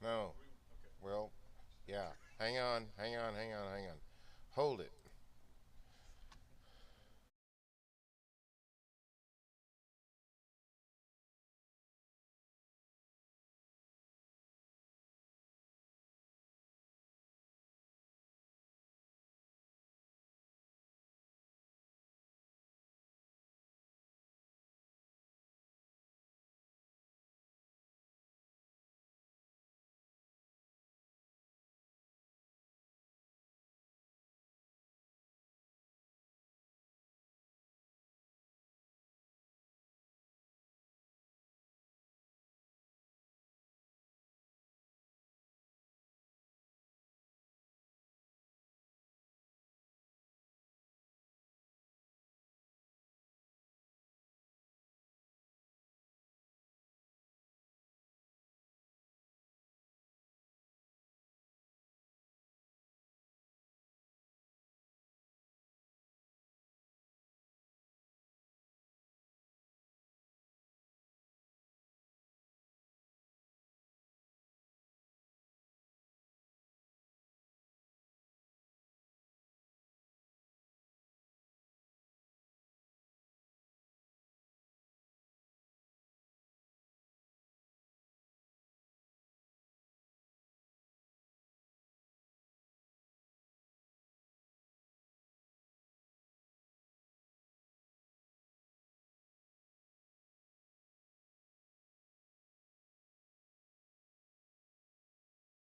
No. Well, yeah. Hang on. Hold it.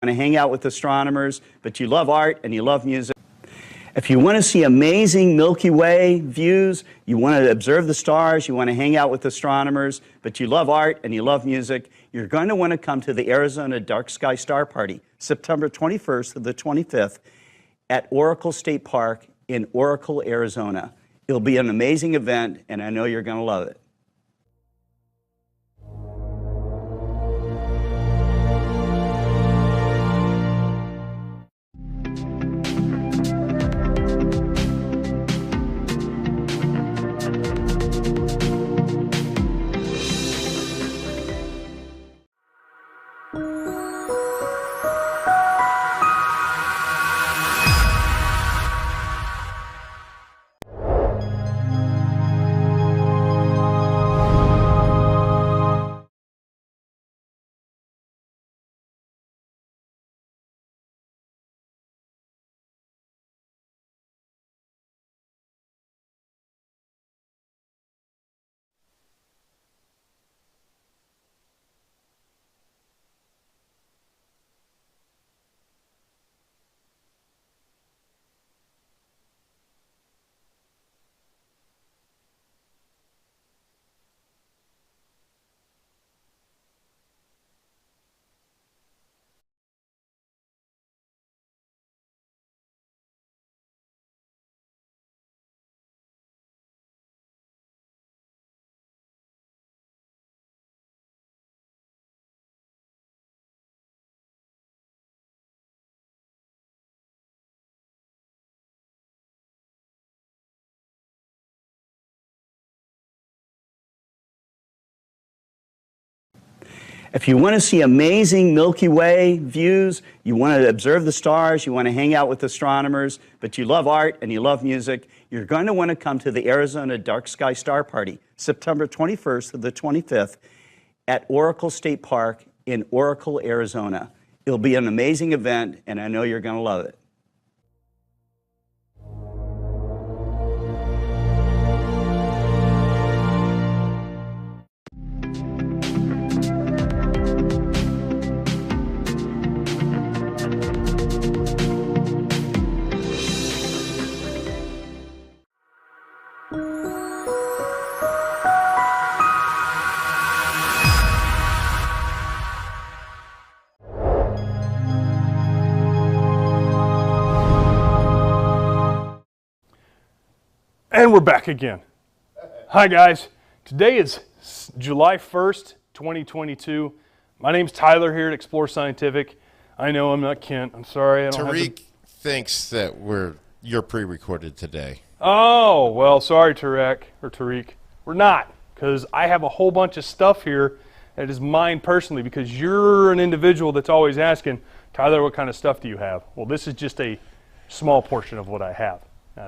To hang out with astronomers, but you love art and you love music. If you want to see amazing Milky Way views, you want to observe the stars, you want to hang out with astronomers, but you love art and you love music, you're going to want to come to the Arizona Dark Sky Star Party, September 21st to the 25th at Oracle State Park in Oracle, Arizona. It'll be an amazing event, and I know you're going to love it. If you want to see amazing Milky Way views, you want to observe the stars, you want to hang out with astronomers, but you love art and you love music, you're going to want to come to the Arizona Dark Sky Star Party, September 21st to the 25th at Oracle State Park in Oracle, Arizona. It'll be an amazing event, and I know you're going to love it. And we're back again. Hi guys, today is July 1st, 2022. My name's Tyler here at Explore Scientific. I know I'm not Kent, I'm sorry. Tariq thinks that you're pre-recorded today. Oh, well, sorry Tariq. We're not, because I have a whole bunch of stuff here It is mine personally because you're an individual that's always asking, Tyler, what kind of stuff do you have? Well, this is just a small portion of what I have.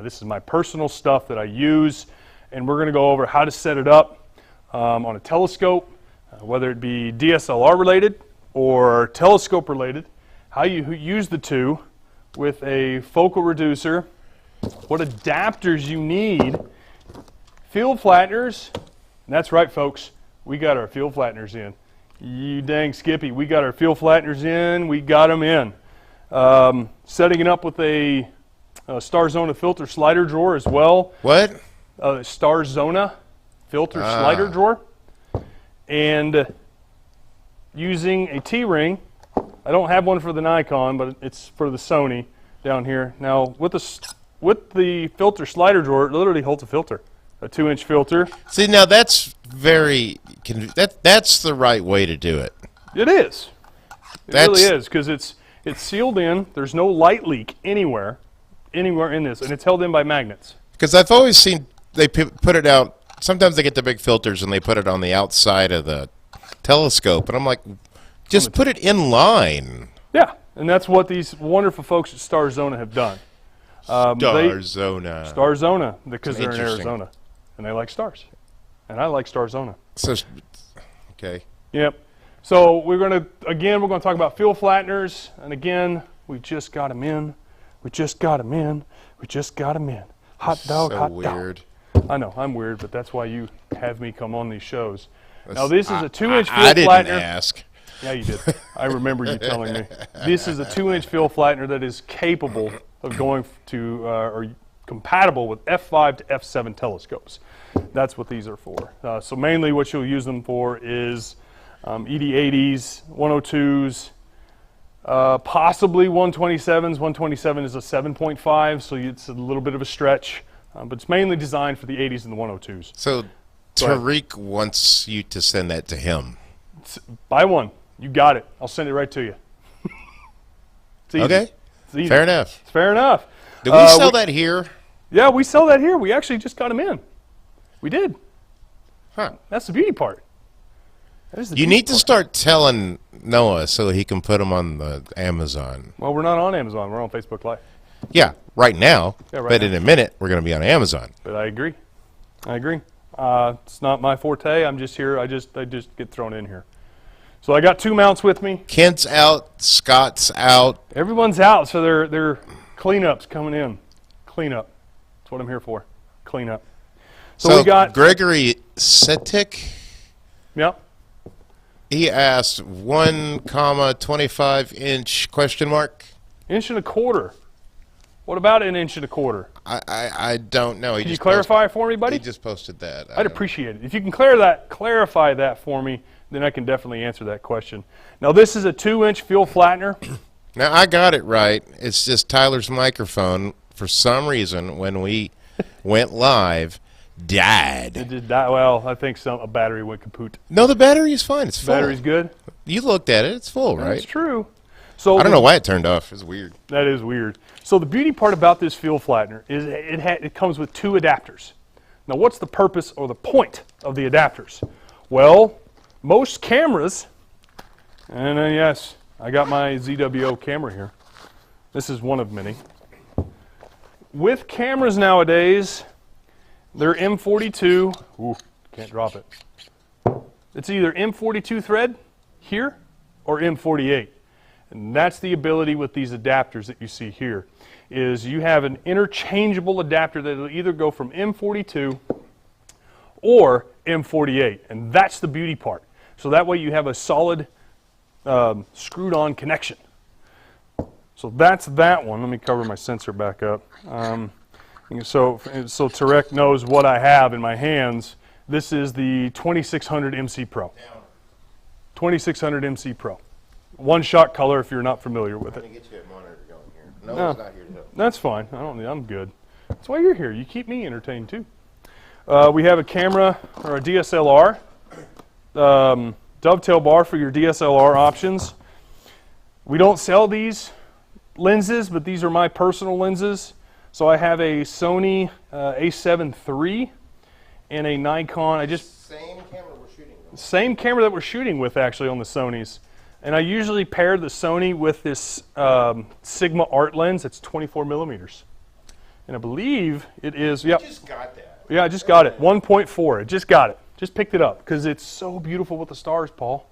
This is my personal stuff that I use, and we're going to go over how to set it up on a telescope, whether it be DSLR related or telescope related, how you use the two with a focal reducer, what adapters you need, field flatteners. And that's right, folks, we got our field flatteners in. You dang Skippy, we got our field flatteners in, we got them in. Setting it up with a Starzona filter slider drawer as well. What? Starzona filter slider drawer. And using a T-ring. I don't have one for the Nikon, but it's for the Sony down here. Now, with the filter slider drawer, it literally holds a filter, a 2-inch filter. See, now that's that's the right way to do it. It is. It really is, because it's sealed in. There's no light leak anywhere in this, and it's held in by magnets. Because I've always seen they put it out. Sometimes they get the big filters and they put it on the outside of the telescope, and I'm like, just put it in line. Yeah, and that's what these wonderful folks at Starzona have done. Starzona, because they're in Arizona, and they like stars, and I like Starzona. So, okay. Yep. So we're going to talk about field flatteners, and again, we just got them in. We just got them in. We just got them in. Hot dog, so hot weird. dog. I know, I'm weird, but that's why you have me come on these shows. Now this is a 2-inch field I didn't flattener. ask. Yeah, you did. I remember you telling me. This is a 2-inch field flattener that is capable of going to, or compatible with f5 to f7 telescopes. That's what these are for. So mainly what you'll use them for is ED80s, 102s, possibly 127s. 127 is a 7.5, so it's a little bit of a stretch. But it's mainly designed for the 80s and the 102s. So Tariq wants you to send that to him. Buy one. You got it. I'll send it right to you. It's easy. Okay. It's easy. Fair enough. It's fair enough. Do we sell that here? Yeah, we sell that here. We actually just got them in. We did. Huh. That's the beauty part. You need to start telling Noah so he can put them on the Amazon. Well, we're not on Amazon. We're on Facebook Live. Yeah, right now. Yeah, right but now. in a minute, we're going to be on Amazon. But I agree. I agree. It's not my forte. I'm just here. I just get thrown in here. So I got 2 mounts with me. Kent's out. Scott's out. Everyone's out, so they're cleanups coming in. Cleanup. That's what I'm here for. Cleanup. So we got Gregory Setik. Yep. He asked 1.25-inch question mark. 1.25 inches. What about 1.25 inches? I don't know. Can you clarify it for me, buddy? He just posted that. I'd appreciate it. If you can clarify that for me, then I can definitely answer that question. Now, this is a 2-inch field flattener. Now, I got it right. It's just Tyler's microphone, for some reason, when we went live, died. It just died. Well, I think a battery went kaput. No, the battery is fine. It's full. Battery's good? You looked at it. It's full, right? That's true. So I don't know why it turned off. It's weird. That is weird. So the beauty part about this field flattener is it comes with 2 adapters. Now, what's the purpose or the point of the adapters? Well, most cameras, and yes, I got my ZWO camera here. This is one of many. With cameras nowadays, they're M42. Ooh, can't drop it. It's either M42 thread here or M48. And that's the ability with these adapters that you see here, is you have an interchangeable adapter that will either go from M42 or M48. And that's the beauty part. So that way you have a solid screwed-on connection. So that's that one. Let me cover my sensor back up. So Tarek knows what I have in my hands. This is the 2600 MC Pro. 2600 MC Pro. One-shot color if you're not familiar with it. I'm going to get you a monitor going here. No, it's not here to help. That's fine. I'm good. That's why you're here. You keep me entertained too. We have a camera or a DSLR. Dovetail bar for your DSLR options. We don't sell these lenses, but these are my personal lenses. So I have a Sony A7 III and a Nikon. Same camera we're shooting Same camera that we're shooting with actually on the Sonys. And I usually pair the Sony with this Sigma art lens. It's 24 millimeters. And I believe it is, yep. You just got that. Yeah, I just got it. 1.4. I just got it. Just picked it up because it's so beautiful with the stars, Paul.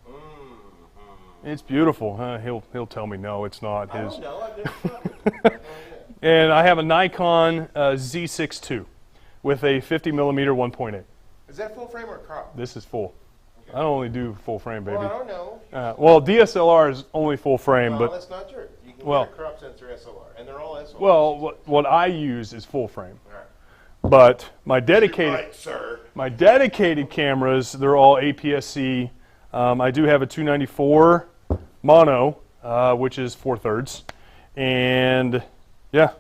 It's beautiful. He'll tell me no, it's not his. I don't know. I've never tried it. And I have a Nikon Z6 II with a 50 millimeter 1.8. Is that full frame or crop? This is full. I only do full frame, baby. Well, I don't know. Well, DSLR is only full frame, No, but that's not true. You can well, get a crop sensor SLR, and they're all SLR. well, what I use is full frame. All right. But my dedicated, Right, sir. my dedicated cameras, they're all APS-C. I do have a 294 mono, which is 4/3, and yeah.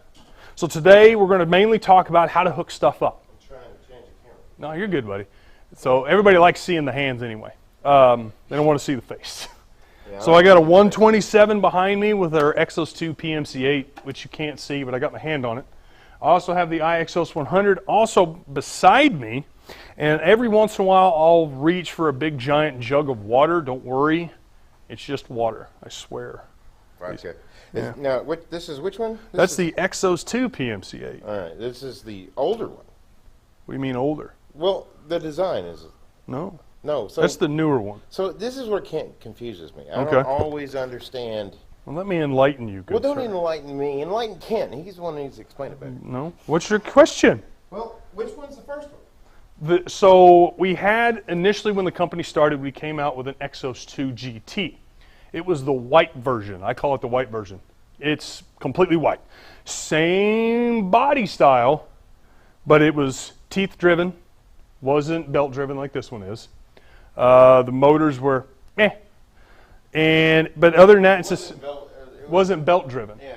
So today we're going to mainly talk about how to hook stuff up. I'm trying to change the camera. No, you're good, buddy. So everybody likes seeing the hands anyway. They don't want to see the face. Yeah, So I got a 127 behind me with our Exos 2 PMC8, which you can't see, but I got my hand on it. I also have the iXos 100 also beside me, and every once in a while I'll reach for a big giant jug of water. Don't worry, it's just water, I swear. Okay. Yeah. Now, this is which one? That's the Exos 2 PMC8. All right, this is the older one. What do you mean older? Well, the design is... No, No, so... that's the newer one. So this is where confuses me. I Okay. don't always understand... Well, let me enlighten you, good Well, don't sir. enlighten me. Enlighten Ken. He's the one who needs to explain it better. No? What's your question? Well, which one's the first one? So we had, initially when the company started, we came out with an Exos 2 GT. It was the white version. I call it the white version. It's completely white. Same body style, but it was teeth driven, wasn't belt driven like this one is. The motors were meh. But other than that, it's just wasn't belt driven. Yeah,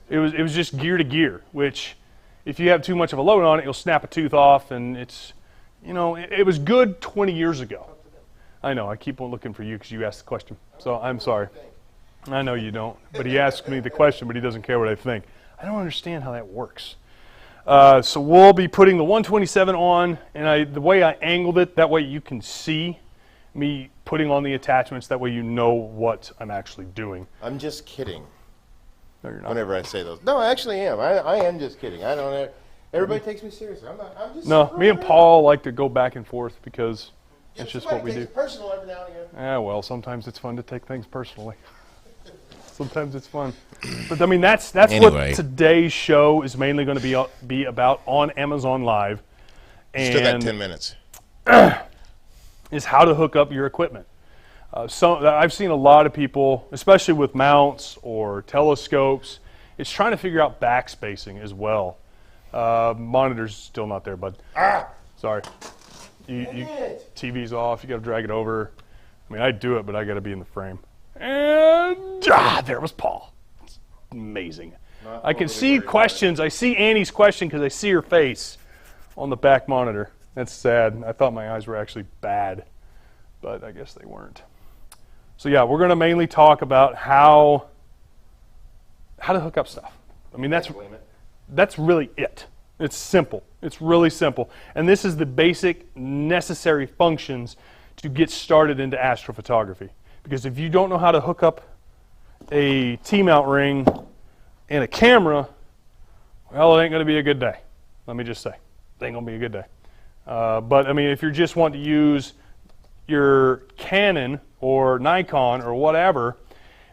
It was just gear to gear, which if you have too much of a load on it, you'll snap a tooth off, and it's, you know, it was good 20 years ago. I know, I keep on looking for you because you asked the question, so I'm sorry. I know you don't, but he asked me the question, but he doesn't care what I think. I don't understand how that works. So we'll be putting the 127 on, and the way I angled it, that way you can see me putting on the attachments, that way you know what I'm actually doing. I'm just kidding. No, you're not. Whenever I say those. No, I actually am. I am just kidding. I don't... Everybody takes me seriously. I'm just... No, me and Paul like to go back and forth because it's just what we do. It's personal every now and again. Yeah, well, sometimes it's fun to take things personally. Sometimes it's fun. But, I mean, that's Anyway. what today's show is mainly going to be about on Amazon Live. Still got And 10 minutes. is how to hook up your equipment. I've seen a lot of people, especially with mounts or telescopes, it's trying to figure out backspacing as well. Monitor's still not there, bud. Sorry. TV's off. You got to drag it over. I mean, I'd do it, but I got to be in the frame. And there was Paul. It's amazing. I can see questions. I see Annie's question because I see her face on the back monitor. That's sad. I thought my eyes were actually bad, but I guess they weren't. So yeah, we're going to mainly talk about how to hook up stuff. I mean, that's really it. It's simple. It's really simple. And this is the basic necessary functions to get started into astrophotography. Because if you don't know how to hook up a T-mount ring and a camera, well, it ain't going to be a good day. Let me just say. It ain't going to be a good day. But, I mean, if you just want to use your Canon or Nikon or whatever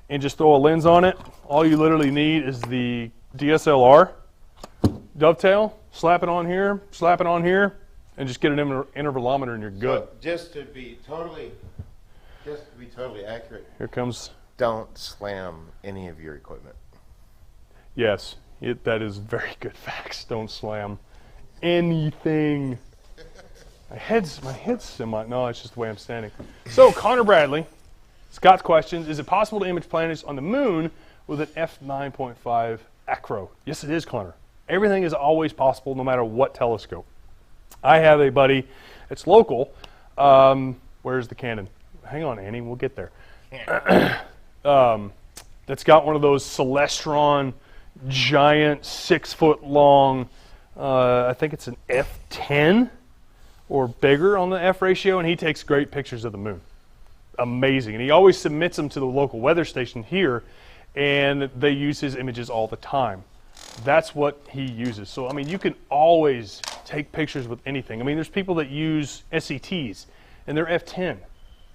and just throw a lens on it, all you literally need is the DSLR, Dovetail, slap it on here, and just get an intervalometer and you're good. So, just to be totally accurate, Here comes... don't slam any of your equipment. Yes, that is very good facts. Don't slam anything. My head's semi... No, it's just the way I'm standing. So, Connor Bradley, Scott's questions, is it possible to image planets on the moon with an f9.5 acro? Yes, it is, Connor. Everything is always possible no matter what telescope. I have a buddy that's local. Where's the Canon? Hang on, Annie, we'll get there. That's got one of those Celestron giant 6-foot long, I think it's an F10. or bigger on the F ratio, and he takes great pictures of the moon. Amazing. And he always submits them to the local weather station here, and they use his images all the time. That's what he uses. So, I mean, you can always take pictures with anything. I mean, there's people that use SCTs, and they're f10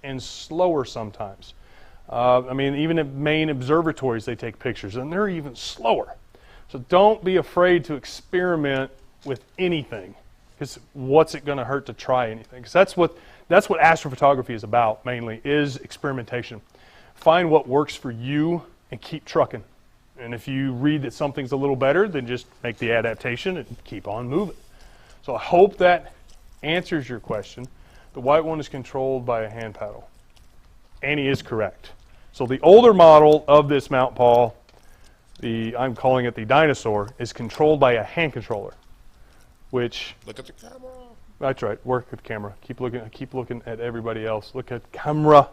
and slower sometimes. I mean, even at main observatories, they take pictures, and they're even slower. So don't be afraid to experiment with anything, because what's it going to hurt to try anything? Because that's what astrophotography is about, mainly, is experimentation. Find what works for you and keep trucking. And if you read that something's a little better, then just make the adaptation and keep on moving. So I hope that answers your question. The white one is controlled by a hand paddle. And he is correct. So the older model of this mount, Paul, I'm calling it the dinosaur, is controlled by a hand controller, which... Look at the camera. That's right. Work at camera. Keep looking at everybody else. Look at camera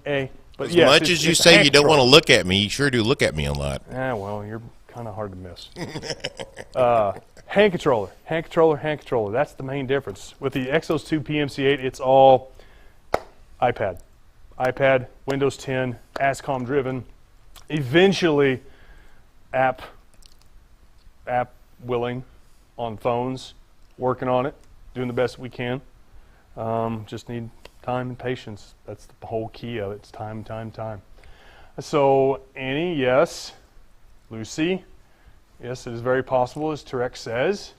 A. But As yes, much as you say you don't want to look at me, you sure do look at me a lot. Yeah, well, you're kind of hard to miss. Hand controller, hand controller, hand controller. That's the main difference. With the Exos 2 PMC8, it's all iPad, Windows 10, ASCOM driven. Eventually, app willing on phones, working on it, doing the best we can. Just need time and patience. That's the whole key of it. It's time. So, Annie, yes. Lucy, yes, it is very possible, as Tarek says.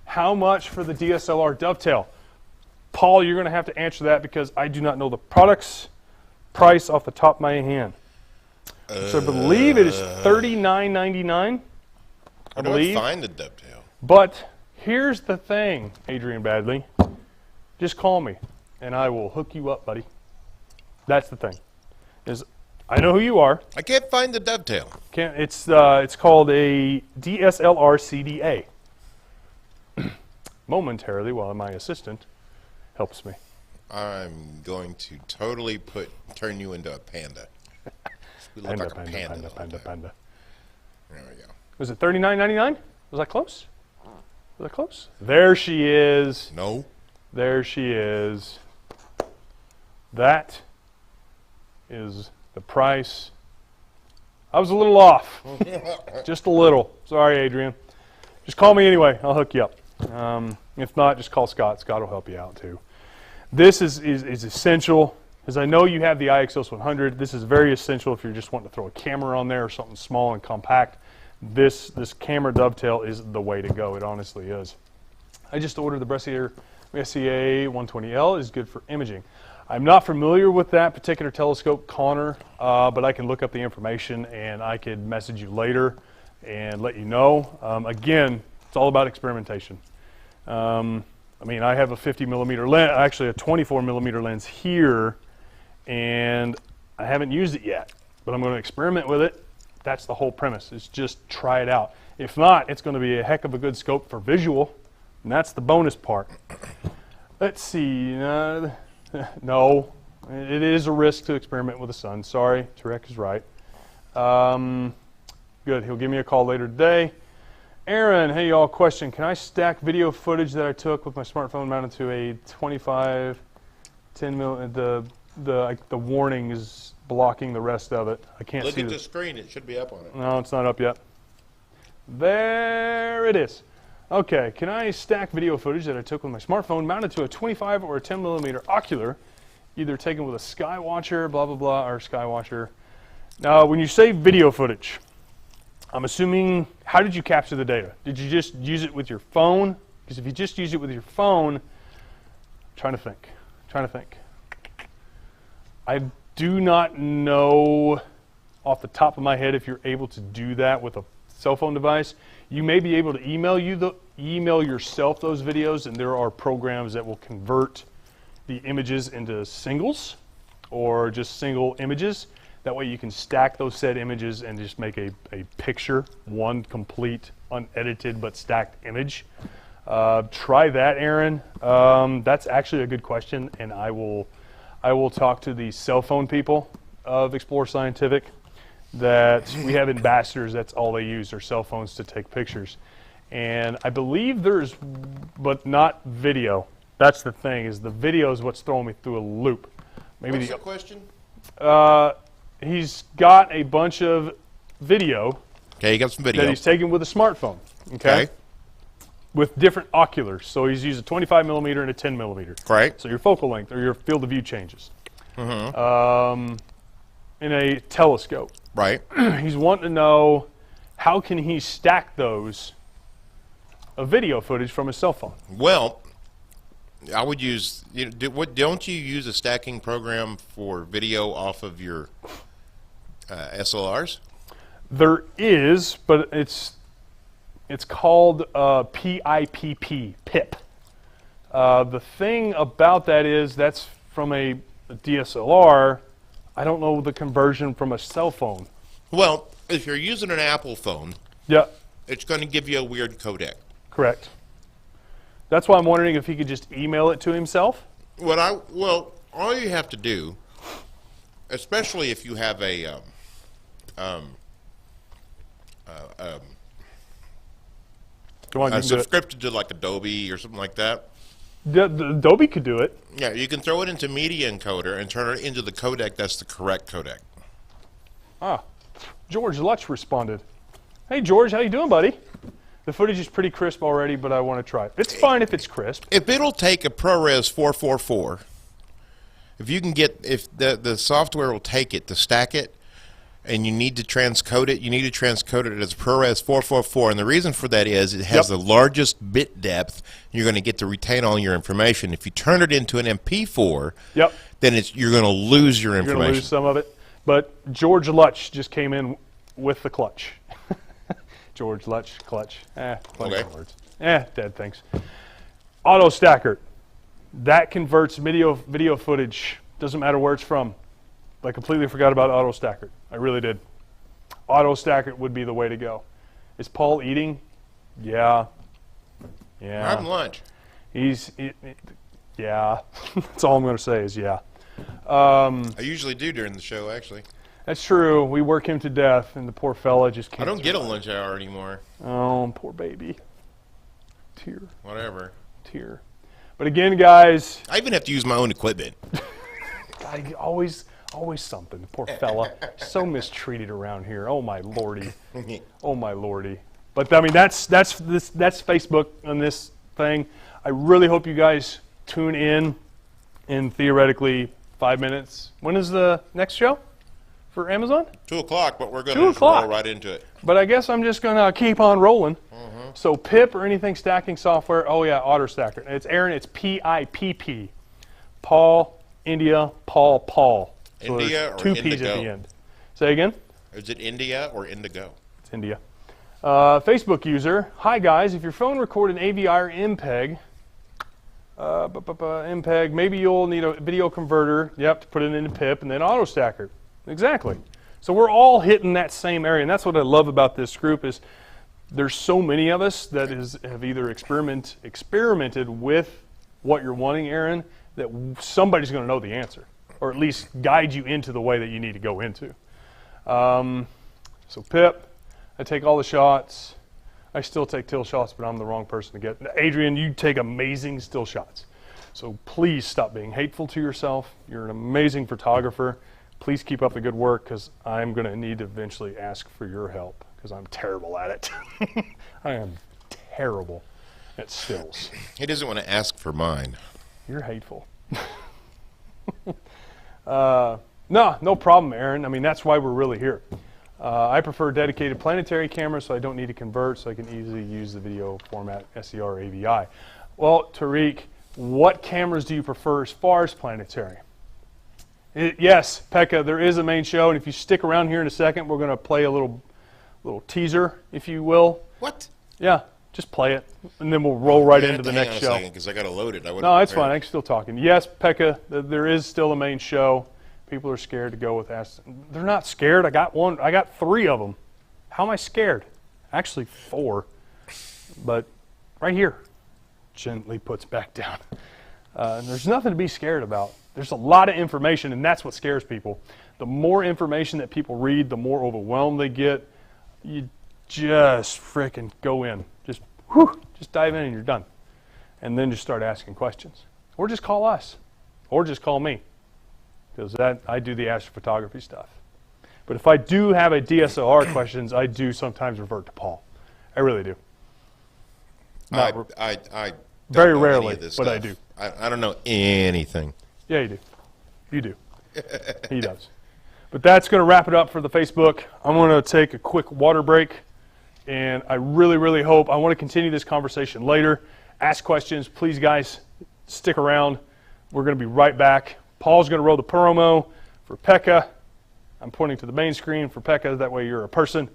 How much for the DSLR Dovetail? Paul, you're going to have to answer that because I do not know the product's price off the top of my hand. So I believe it is $39.99. I believe. Find the Dovetail. But here's the thing, Adrian Badley. Just call me, and I will hook you up, buddy. That's the thing. I know who you are. I can't find the Dovetail. It's called a DSLR CDA. Momentarily, while my assistant helps me. I'm going to totally turn you into a panda. We look like a panda. Panda. There we go. Was it $39.99? Was that close? Was that close? There she is. No. There she is. That is the price. I was a little off. Just a little. Sorry, Adrian. Just call me anyway. I'll hook you up. If not, just call Scott. Scott will help you out too. This is essential, because I know you have the IXOS 100. This is very essential if you're just wanting to throw a camera on there or something small and compact. This camera Dovetail is the way to go. It honestly is. I just ordered the Messier 120L. Is good for imaging. I'm not familiar with that particular telescope, Connor, but I can look up the information and I could message you later and let you know. Again, it's all about experimentation. I mean, I have a 50 millimeter lens, actually a 24 millimeter lens here, and I haven't used it yet, but I'm going to experiment with it. That's the whole premise, is just try it out. If not, it's going to be a heck of a good scope for visual, and that's the bonus part. Let's see. No, it is a risk to experiment with the sun. Sorry, Tarek is right. Good, he'll give me a call later today. Aaron, hey y'all, question. Can I stack video footage that I took with my smartphone mounted to a 25, 10 mil, the warning is blocking the rest of it. I can't see Look at the screen, it should be up on it. No, it's not up yet. There it is. Okay, can I stack video footage that I took with my smartphone mounted to a 25 or a 10 millimeter ocular, either taken with a Skywatcher, blah, blah, blah, or Skywatcher. Now, when you say video footage, I'm assuming, how did you capture the data? Did you just use it with your phone? Because if you just use it with your phone, trying to think. I do not know off the top of my head if you're able to do that with a cell phone device. You may be able to email yourself those videos, and there are programs that will convert the images into singles or just single images. That way you can stack those said images and just make a picture, one complete, unedited but stacked image. Try that, Aaron. That's actually a good question, and I will talk to the cell phone people of Explore Scientific. That we have ambassadors, that's all they use, their cell phones to take pictures. And I believe there's, but not video, That's the thing, is the video is what's throwing me through a loop. Maybe What's the question? He's got a bunch of video Okay, you got some video. that he's taken with a smartphone. Okay. With different oculars. So he's used a 25 millimeter and a 10 millimeter. Right. So your focal length or your field of view changes. In a telescope. Right. He's wanting to know how can he stack those video footage from his cell phone. Well, I would use. Don't you use a stacking program for video off of your SLRs? There is, but it's called PIPP, PIP. The thing about that is that's from a DSLR. I don't know the conversion from a cell phone. Well, if you're using an Apple phone, Yeah, it's going to give you a weird codec. correct. That's why I'm wondering if he could just email it to himself. Well, all you have to do, especially if you have a Go on, you can do it. subscription to like Adobe or something like that. The Adobe could do it. Yeah, you can throw it into Media Encoder and turn it into the codec that's the correct codec. Ah, George Lutch responded. Hey, George, how you doing, buddy? The footage is pretty crisp already, but I want to try it. It's fine if it's crisp. If it'll take a ProRes 444, if the software will take it to stack it, and you need to transcode it, it as ProRes 444. And the reason for that is it has the largest bit depth. You're going to get to retain all your information. If you turn it into an MP4, then you're going to lose your information. You're going to lose some of it. But George Lutch just came in with the clutch. George Lutch, clutch. Plenty of words. Dead things. Auto Stacker. That converts video footage. Doesn't matter where it's from. I completely forgot about Auto Stacker. I really did. Auto Stacker would be the way to go. Is Paul eating? Yeah. I'm having lunch. Yeah. That's all I'm going to say is yeah. I usually do during the show, actually. That's true. We work him to death, and the poor fella just can't. I don't get a lunch hour anymore. Oh, poor baby. Tear. Whatever. Tear. But again, guys. I even have to use my own equipment. Always something. Poor fella. So mistreated around here. Oh my lordy. Oh my lordy. But I mean, that's Facebook on this thing. I really hope you guys tune in theoretically 5 minutes. When is the next show for Amazon? 2 o'clock, but we're going to roll right into it. But I guess I'm just going to keep on rolling. So PIP or anything stacking software, oh yeah, Auto Stacker. It's Aaron, it's PIPP. Paul, India, Paul. So India or two Indigo? P's at the end. Say again? Is it India or Indigo? It's India. Facebook user, hi guys, if your phone recorded AVI or MPEG, MPEG, maybe you'll need a video converter, to put it into PIP, and then Auto Stacker. Exactly. So we're all hitting that same area, and that's what I love about this group is there's so many of us that have either experimented with what you're wanting, Aaron, that somebody's going to know the answer, or at least guide you into the way that you need to go into. So PIP, I take all the shots. I still take still shots, but I'm the wrong person to get. Adrian, you take amazing still shots. So please stop being hateful to yourself. You're an amazing photographer. Please keep up the good work, because I'm going to need to eventually ask for your help, because I'm terrible at it. I am terrible at stills. He doesn't want to ask for mine. You're hateful. No problem, Aaron. I mean, that's why we're really here. I prefer dedicated planetary cameras, so I don't need to convert, so I can easily use the video format SER AVI. Well, Tariq, what cameras do you prefer as far as planetary? Yes, Pekka, there is a main show, and if you stick around here in a second, we're going to play a little teaser, if you will. What? Yeah, just play it, and then we'll roll right into the next show. Because I got to load it. No, it's fine. I'm still talking. Yes, Pekka, there is still a main show. People are scared to go with They're not scared. I got one. I got 3 of them. How am I scared? Actually, 4. But right here, gently puts back down. There's nothing to be scared about. There's a lot of information, and that's what scares people. The more information that people read, the more overwhelmed they get. You just frickin' go in. Just dive in and you're done. And then just start asking questions. or just call us, or just call me, because I do the astrophotography stuff. But if I do have a DSLR questions, I do sometimes revert to Paul. I really do. I don't Very know any rarely, of this but I stuff. do. I don't know anything. Yeah, you do. You do. He does. But that's going to wrap it up for the Facebook. I'm going to take a quick water break, and I really, really hope I want to continue this conversation later. Ask questions, please, guys. Stick around. We're going to be right back. Paul's going to roll the promo for Pekka. I'm pointing to the main screen for Pekka. That way you're a person.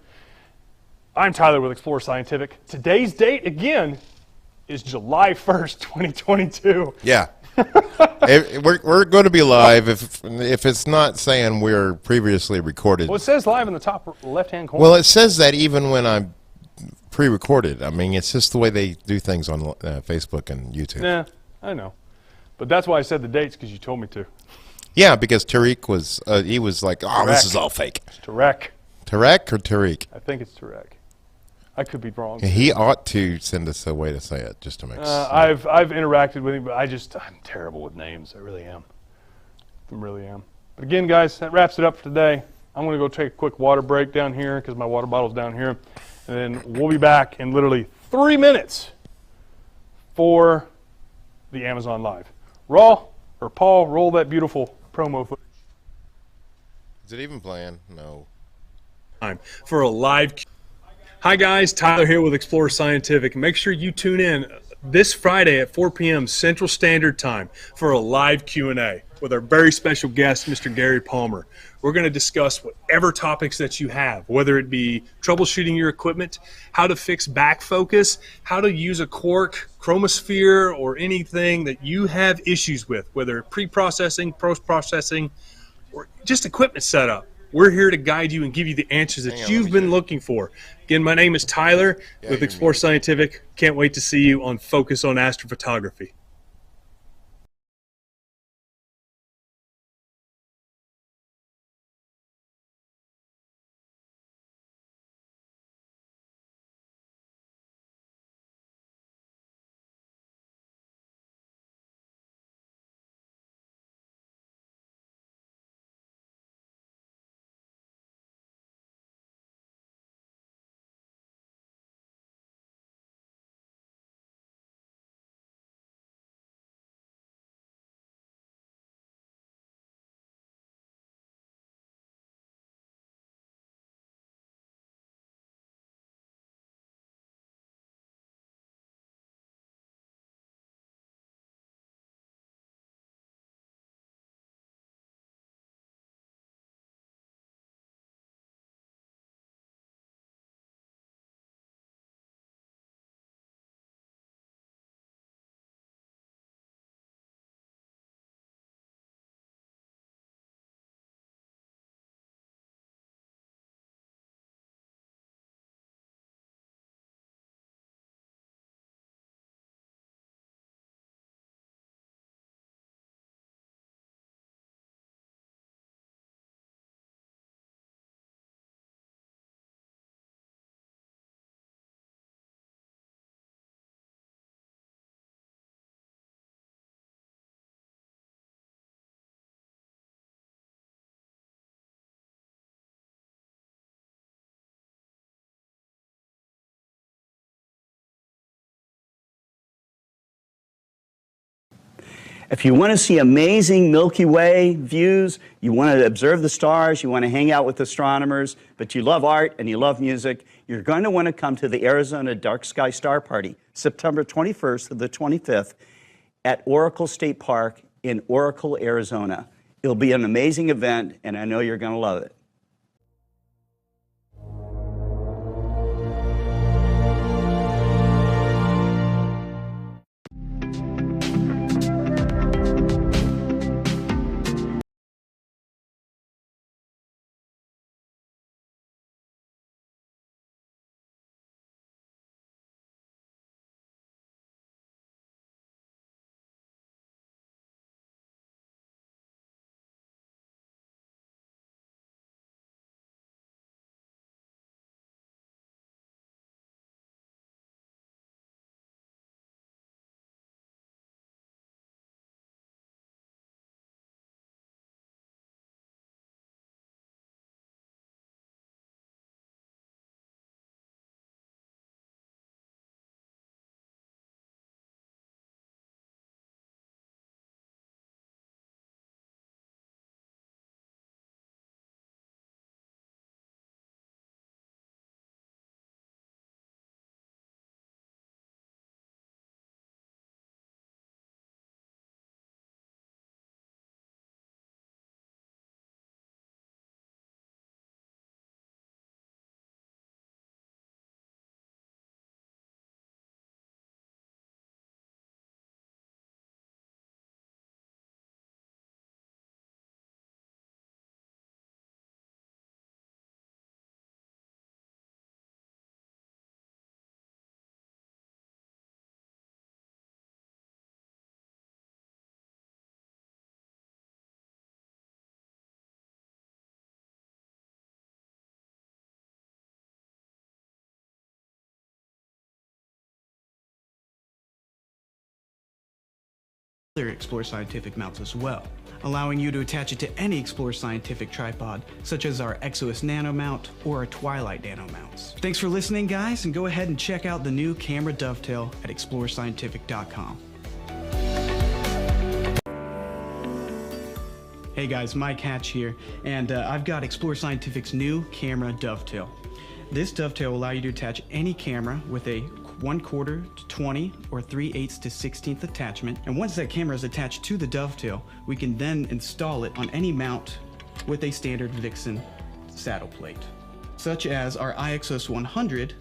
I'm Tyler with Explore Scientific. Today's date, again, is July 1st, 2022. Yeah. we're going to be live if it's not saying we're previously recorded. Well, it says live in the top left-hand corner. Well, it says that even when I'm pre-recorded. I mean, it's just the way they do things on Facebook and YouTube. Yeah, I know. But that's why I said the dates, because you told me to. Yeah, because Tariq was, he was like, oh, this is all fake. It's Tarek. Tarek or Tariq? I think it's Tarek. I could be wrong. He ought to send us a way to say it, just to make sense. I've interacted with him, but I'm terrible with names. I really am. I really am. But again, guys, that wraps it up for today. I'm going to go take a quick water break down here because my water bottle's down here. And then we'll be back in literally 3 minutes for the Amazon Live. Paul, roll that beautiful promo footage. Is it even playing? No. Time for a live. Hi guys, Tyler here with Explore Scientific. Make sure you tune in this Friday at 4 p.m. Central Standard Time for a live Q&A with our very special guest, Mr. Gary Palmer. We're going to discuss whatever topics that you have, whether it be troubleshooting your equipment, how to fix back focus, how to use a Quark, chromosphere, or anything that you have issues with, whether pre-processing, post-processing, or just equipment setup. We're here to guide you and give you the answers that you've been looking for. Again, my name is Tyler with Explore Scientific. Can't wait to see you on Focus on Astrophotography. If you want to see amazing Milky Way views, you want to observe the stars, you want to hang out with astronomers, but you love art and you love music, you're going to want to come to the Arizona Dark Sky Star Party, September 21st to the 25th at Oracle State Park in Oracle, Arizona. It'll be an amazing event, and I know you're going to love it. other Explore Scientific mounts as well, allowing you to attach it to any Explore Scientific tripod, such as our Exos Nano mount or our Twilight Nano mounts. Thanks for listening, guys, and go ahead and check out the new camera Dovetail at explorescientific.com. Hey guys, Mike Hatch here, and I've got Explore Scientific's new camera Dovetail. This Dovetail will allow you to attach any camera with a 1/4 to 20 or 3/8 to 16th attachment, and once that camera is attached to the Dovetail, we can then install it on any mount with a standard Vixen saddle plate, such as our IXOS 100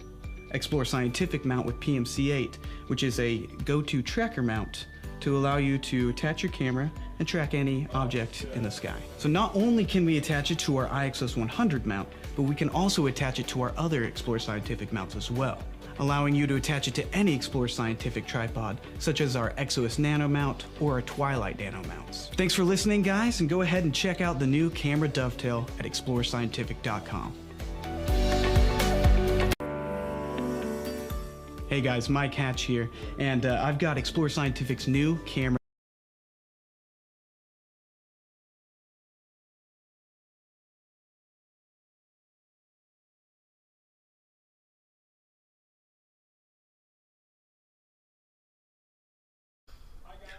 Explore Scientific mount with PMC8, which is a go-to tracker mount to allow you to attach your camera and track any object in the sky. So not only can we attach it to our IXOS 100 mount, but we can also attach it to our other Explore Scientific mounts as well, allowing you to attach it to any Explore Scientific tripod, such as our Exos Nano mount or our Twilight Nano mounts. Thanks for listening, guys, and go ahead and check out the new camera Dovetail at explorescientific.com. Hey guys, Mike Hatch here, and I've got Explore Scientific's new camera.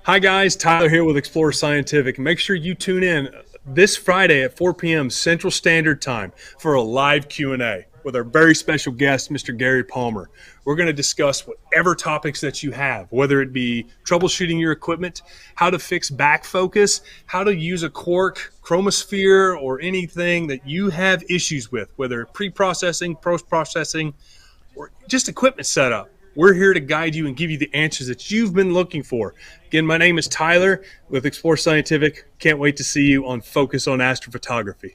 Hi guys, Tyler here with Explore Scientific. Make sure you tune in this Friday at 4 p.m. Central Standard Time for a live Q&A with our very special guest, Mr. Gary Palmer. We're going to discuss whatever topics that you have, whether it be troubleshooting your equipment, how to fix back focus, how to use a Quark, chromosphere, or anything that you have issues with, whether pre-processing, post-processing, or just equipment setup. We're here to guide you and give you the answers that you've been looking for. Again, my name is Tyler with Explore Scientific. Can't wait to see you on Focus on Astrophotography.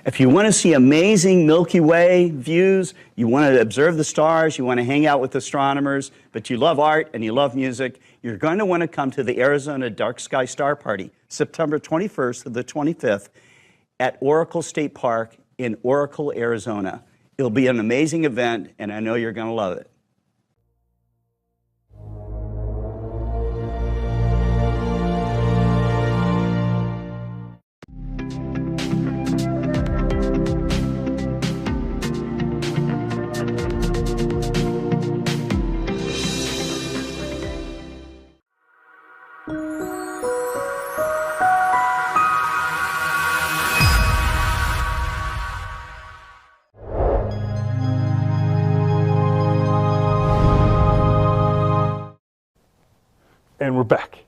If you want to see amazing Milky Way views, you want to observe the stars, you want to hang out with astronomers, but you love art and you love music, you're going to want to come to the Arizona Dark Sky Star Party, September 21st to the 25th at Oracle State Park in Oracle, Arizona. It'll be an amazing event, and I know you're going to love it. And we're back.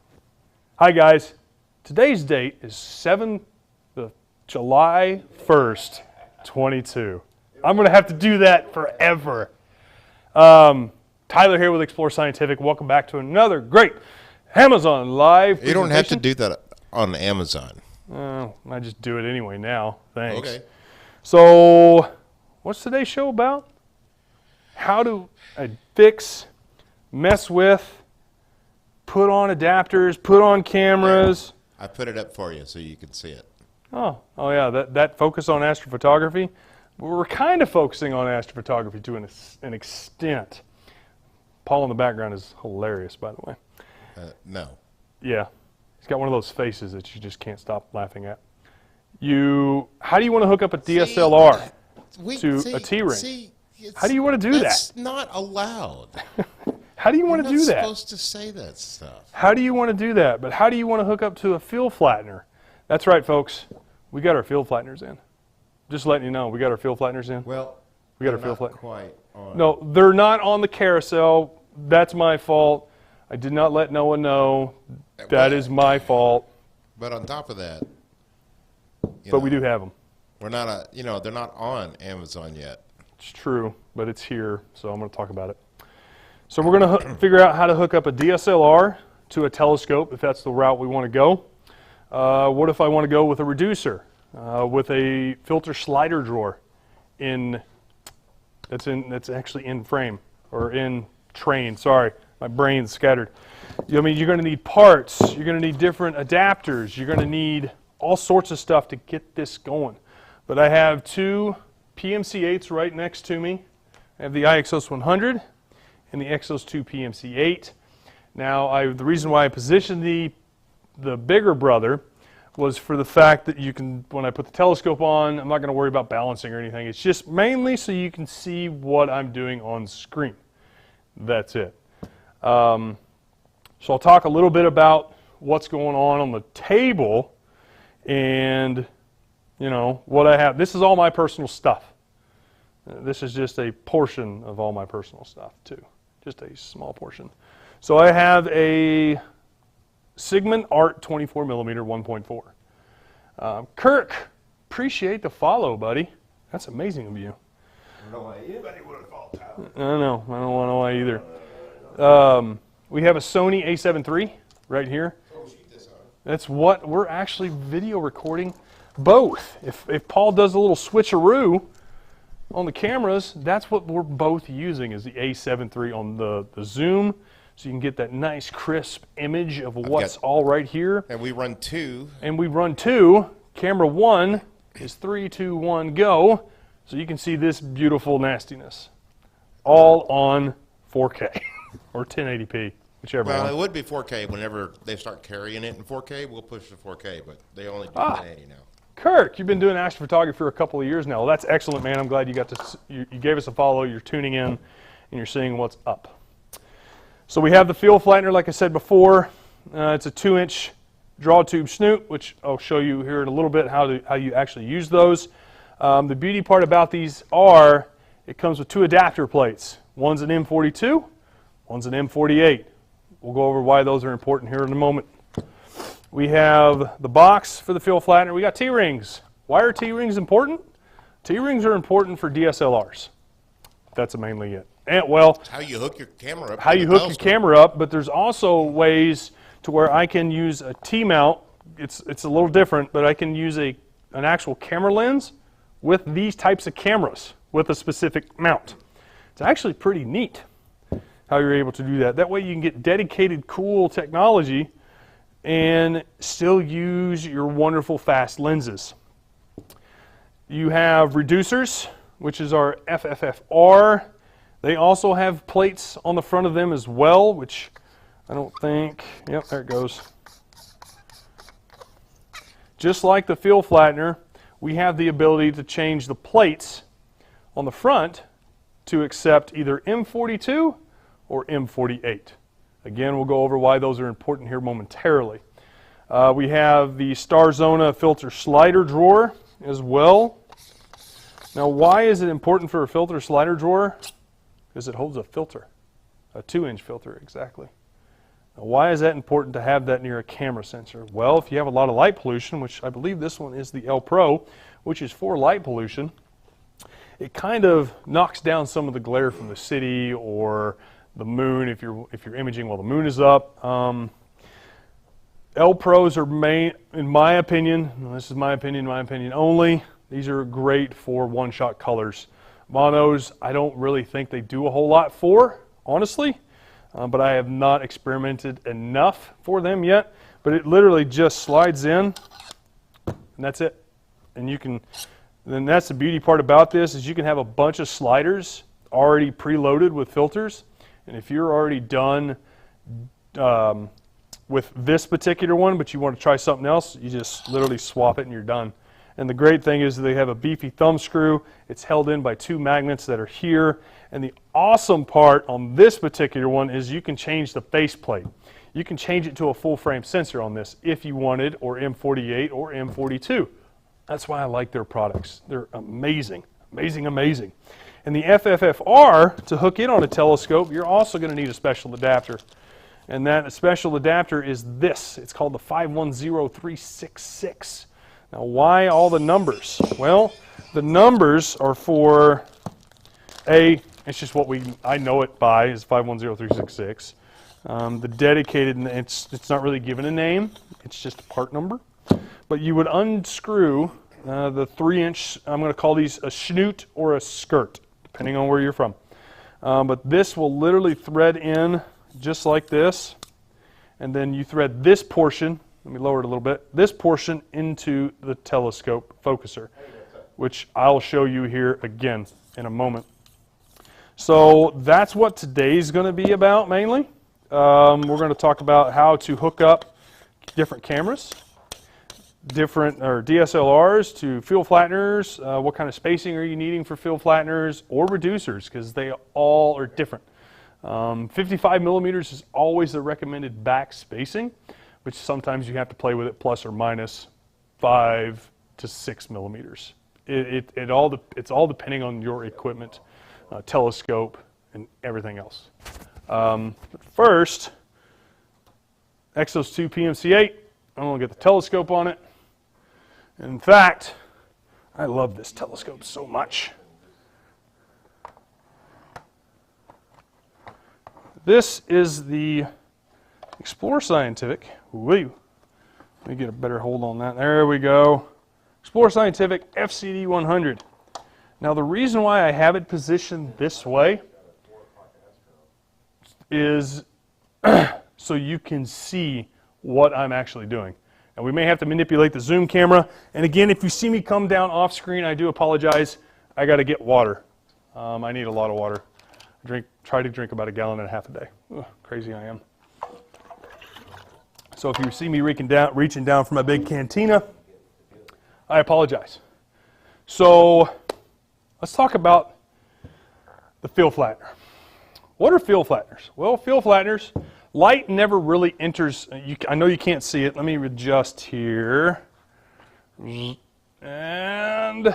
Hi guys, today's date is July 1st, 22. I'm going to have to do that forever. Tyler here with Explore Scientific. Welcome back to another great Amazon Live. You don't have to do that on Amazon. I just do it anyway now. Thanks. Okay. So, what's today's show about? How to fix, mess with, put on adapters, put on cameras. I put it up for you so you can see it. Oh yeah, that focus on astrophotography. We're kind of focusing on astrophotography to an extent. Paul in the background is hilarious, by the way. No. Yeah, he's got one of those faces that you just can't stop laughing at. How do you want to hook up a DSLR to a T-ring? How do you want to do that? That's not allowed. How do you want to do that? You're not supposed to say that stuff. How do you want to do that? But how do you want to hook up to a field flattener? That's right, folks. We got our field flatteners in. Just letting you know, we got our field flatteners in. Well, we got our field not flattener. quite on. No, they're not on the carousel. That's my fault. I did not let Noah know. That is my fault. But on top of that, we do have them. We're not they're not on Amazon yet. It's true, but it's here, so I'm going to talk about it. So we're going to figure out how to hook up a DSLR to a telescope if that's the route we want to go. What if I want to go with a reducer, with a filter slider drawer that's actually in frame or in train. Sorry, my brain's scattered. I mean, you're going to need parts. You're going to need different adapters. You're going to need all sorts of stuff to get this going. But I have two PMC8s right next to me. I have the IXOS 100. and the Exos 2 PMC8. Now, the reason why I positioned the bigger brother was for the fact that you can, when I put the telescope on, I'm not going to worry about balancing or anything. It's just mainly so you can see what I'm doing on screen. That's it. So I'll talk a little bit about what's going on the table and, you know, what I have. This is all my personal stuff. This is just a portion of all my personal stuff, too. Just a small portion. So I have a Sigmund Art 24mm 1.4. Kirk, appreciate the follow, buddy. That's amazing of you. I don't know why anybody would have followed Tyler. I know. I don't want to know why either. We have a Sony A7 III right here. That's what we're actually video recording both. If Paul does a little switcheroo on the cameras, that's what we're both using is the A7 III on the zoom. So you can get that nice crisp image of what's all right here. And we run two. Camera 1 is 3, 2, 1, go. So you can see this beautiful nastiness. All on 4K or 1080p, whichever one. Well, it would be 4K whenever they start carrying it in 4K. We'll push to 4K, but they only do 1080 now. Kirk, you've been doing astrophotography for a couple of years now. Well, that's excellent, man. I'm glad you got to. You gave us a follow. You're tuning in, and you're seeing what's up. So we have the field flattener, like I said before. It's a 2-inch draw tube snoot, which I'll show you here in a little bit how you actually use those. The beauty part about these are it comes with 2 adapter plates. One's an M42, one's an M48. We'll go over why those are important here in a moment. We have the box for the field flattener. We got T-rings. Why are T-rings important? T-rings are important for DSLRs. That's mainly it. And, well, it's how you hook your camera up. How you hook your camera up, but there's also ways to where I can use a T-mount. It's a little different, but I can use an actual camera lens with these types of cameras with a specific mount. It's actually pretty neat how you're able to do that. That way you can get dedicated, cool technology and still use your wonderful fast lenses. You have reducers, which is our FFFR. They also have plates on the front of them as well, which I don't think, yep, there it goes. Just like the field flattener, we have the ability to change the plates on the front to accept either M42 or M48. Again, we'll go over why those are important here momentarily. We have the Starzona filter slider drawer as well. Now, why is it important for a filter slider drawer? Because it holds a filter, a 2-inch filter exactly. Now, why is that important to have that near a camera sensor? Well, if you have a lot of light pollution, which I believe this one is the L Pro, which is for light pollution, it kind of knocks down some of the glare from the city or the moon if you're imaging while the moon is up. L Pros are in my opinion, this is my opinion only, these are great for one-shot colors. Monos, I don't really think they do a whole lot for, honestly, but I have not experimented enough for them yet. But it literally just slides in, and that's it. And you can, then that's the beauty part about this, is you can have a bunch of sliders already preloaded with filters. And if you're already done with this particular one, but you want to try something else, you just literally swap it and you're done. And the great thing is they have a beefy thumb screw. It's held in by 2 magnets that are here. And the awesome part on this particular one is you can change the faceplate. You can change it to a full frame sensor on this if you wanted, or M48 or M42. That's why I like their products. They're amazing, amazing, amazing. And the FFFR, to hook in on a telescope, you're also going to need a special adapter. And that special adapter is this. It's called the 510366. Now, why all the numbers? Well, the numbers are for it's just what I know it by is 510366. The dedicated, it's not really given a name. It's just a part number. But you would unscrew the 3-inch. I'm going to call these a snoot or a skirt, depending on where you're from. But this will literally thread in just like this, and then you thread this portion. Let me lower it a little bit. This portion into the telescope focuser, which I'll show you here again in a moment. So that's what today's going to be about mainly. We're going to talk about how to hook up different cameras, DSLRs to field flatteners. What kind of spacing are you needing for field flatteners or reducers, because they all are different. 55 millimeters is always the recommended back spacing, which sometimes you have to play with it plus or minus 5 to 6 millimeters. It's all depending on your equipment, telescope, and everything else. First, Exos 2 PMC8. I'm going to get the telescope on it. In fact, I love this telescope so much. This is the Explore Scientific. Woo. Let me get a better hold on that. There we go. Explore Scientific FCD 100. Now the reason why I have it positioned this way is so you can see what I'm actually doing. And we may have to manipulate the zoom camera. And again, if you see me come down off screen, I do apologize. I got to get water. I need a lot of water. Try to drink about 1.5 gallons a day. Ugh, crazy I am. So if you see me reaching down from my big cantina, I apologize. So let's talk about the field flattener. What are field flatteners? Well, field flatteners, light never really enters. I know you can't see it. Let me adjust here. And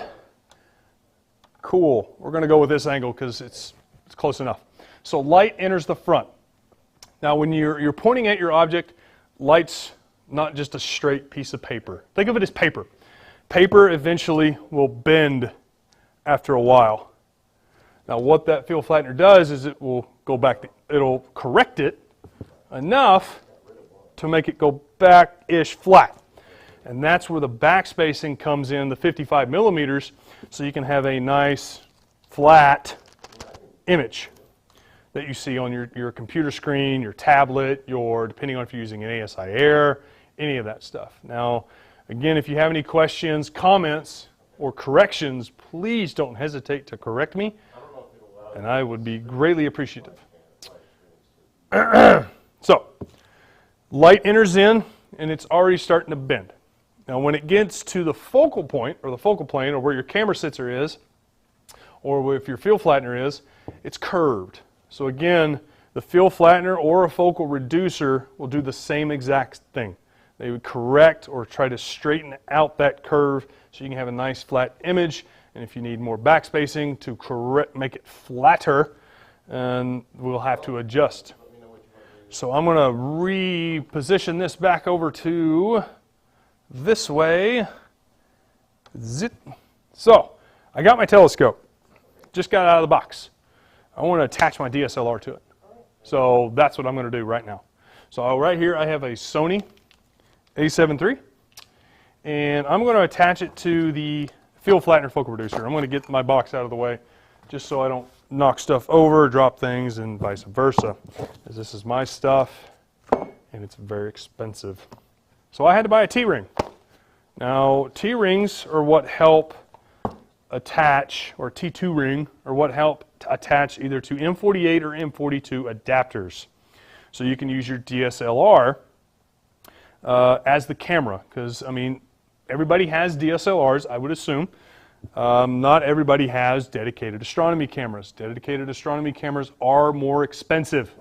cool. We're going to go with this angle because it's close enough. So light enters the front. Now when you're pointing at your object, light's not just a straight piece of paper. Think of it as paper. Paper eventually will bend after a while. Now what that field flattener does is it will go back, it'll correct it enough to make it go back-ish flat. And that's where the back spacing comes in, the 55 millimeters, so you can have a nice flat image that you see on your computer screen, your tablet, depending on if you're using an ASI Air, any of that stuff. Now, again, if you have any questions, comments, or corrections, please don't hesitate to correct me, and I would be greatly appreciative. So, light enters in, and it's already starting to bend. Now, when it gets to the focal point, or the focal plane, or where your camera sensor is, or if your field flattener is, it's curved. So again, the field flattener or a focal reducer will do the same exact thing. They would correct or try to straighten out that curve so you can have a nice flat image. And if you need more backspacing to make it flatter, we'll have to adjust. So I'm going to reposition this back over to this way. Zip. So I got my telescope. Just got out of the box. I want to attach my DSLR to it. So that's what I'm going to do right now. So right here I have a Sony A7 III, and I'm going to attach it to the field flattener focal reducer. I'm going to get my box out of the way just so I don't knock stuff over, drop things, and vice versa. As this is my stuff, and it's very expensive. So I had to buy a T-ring. Now, T-rings are what help attach, or T2 ring, or what help attach either to M48 or M42 adapters. So you can use your DSLR as the camera, because, I mean, everybody has DSLRs, I would assume. Not everybody has dedicated astronomy cameras. Dedicated astronomy cameras are more expensive.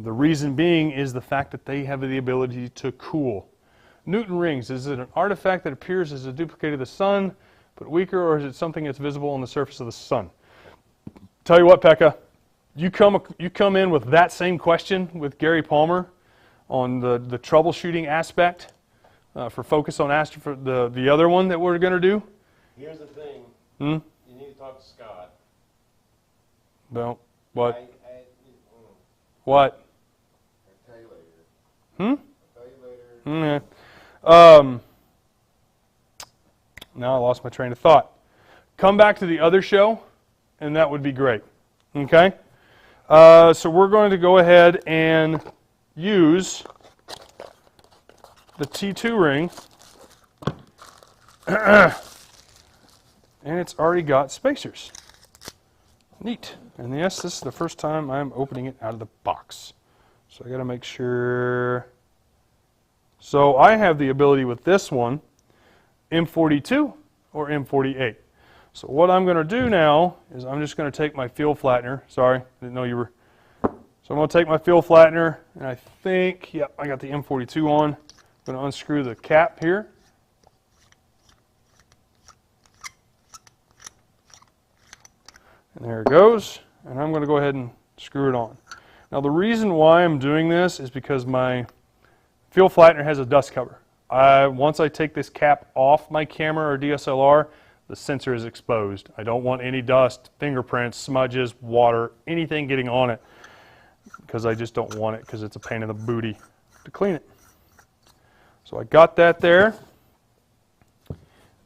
The reason being is the fact that they have the ability to cool. Newton rings, is it an artifact that appears as a duplicate of the sun, but weaker, or is it something that's visible on the surface of the sun? Tell you what, Pekka, you come in with that same question with Gary Palmer on the troubleshooting aspect for focus on the other one that we're going to do. Here's the thing. You need to talk to Scott. No. What? What? I'll tell you later. I'll tell you later. Now I lost my train of thought. Come back to the other show, and that would be great. Okay? So we're going to go ahead and use the T2 ring. And it's already got spacers. Neat. And yes, this is the first time I'm opening it out of the box. So I got to make sure. So I have the ability with this one, M42 or M48. So what I'm going to do now is I'm just going to take my field flattener. Sorry, I didn't know you were. So I'm going to take my field flattener, and I think, yep, I got the M42 on. I'm going to unscrew the cap here. And there it goes. And I'm going to go ahead and screw it on. Now the reason why I'm doing this is because my field flattener has a dust cover. Once I take this cap off my camera or DSLR, the sensor is exposed. I don't want any dust, fingerprints, smudges, water, anything getting on it, because I just don't want it, because it's a pain in the booty to clean it. So I got that there.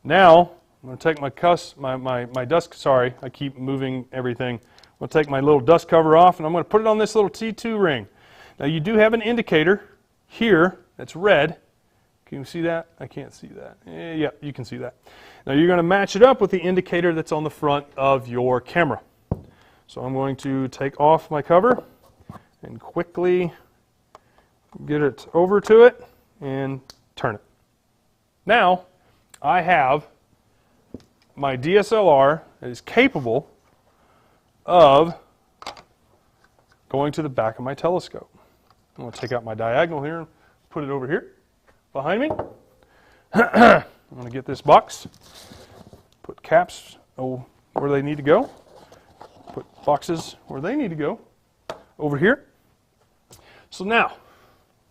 Now I'm going to take my dust, sorry, I keep moving everything. I'm going to take my little dust cover off, and I'm going to put it on this little T2 ring. Now you do have an indicator here that's red. Can you see that? I can't see that. Yeah, you can see that. Now you're going to match it up with the indicator that's on the front of your camera. So I'm going to take off my cover and quickly get it over to it and turn it. Now I have my DSLR that is capable of going to the back of my telescope. I'm going to take out my diagonal here and put it over here behind me. I'm going to get this box, put caps where they need to go, put boxes where they need to go over here. So now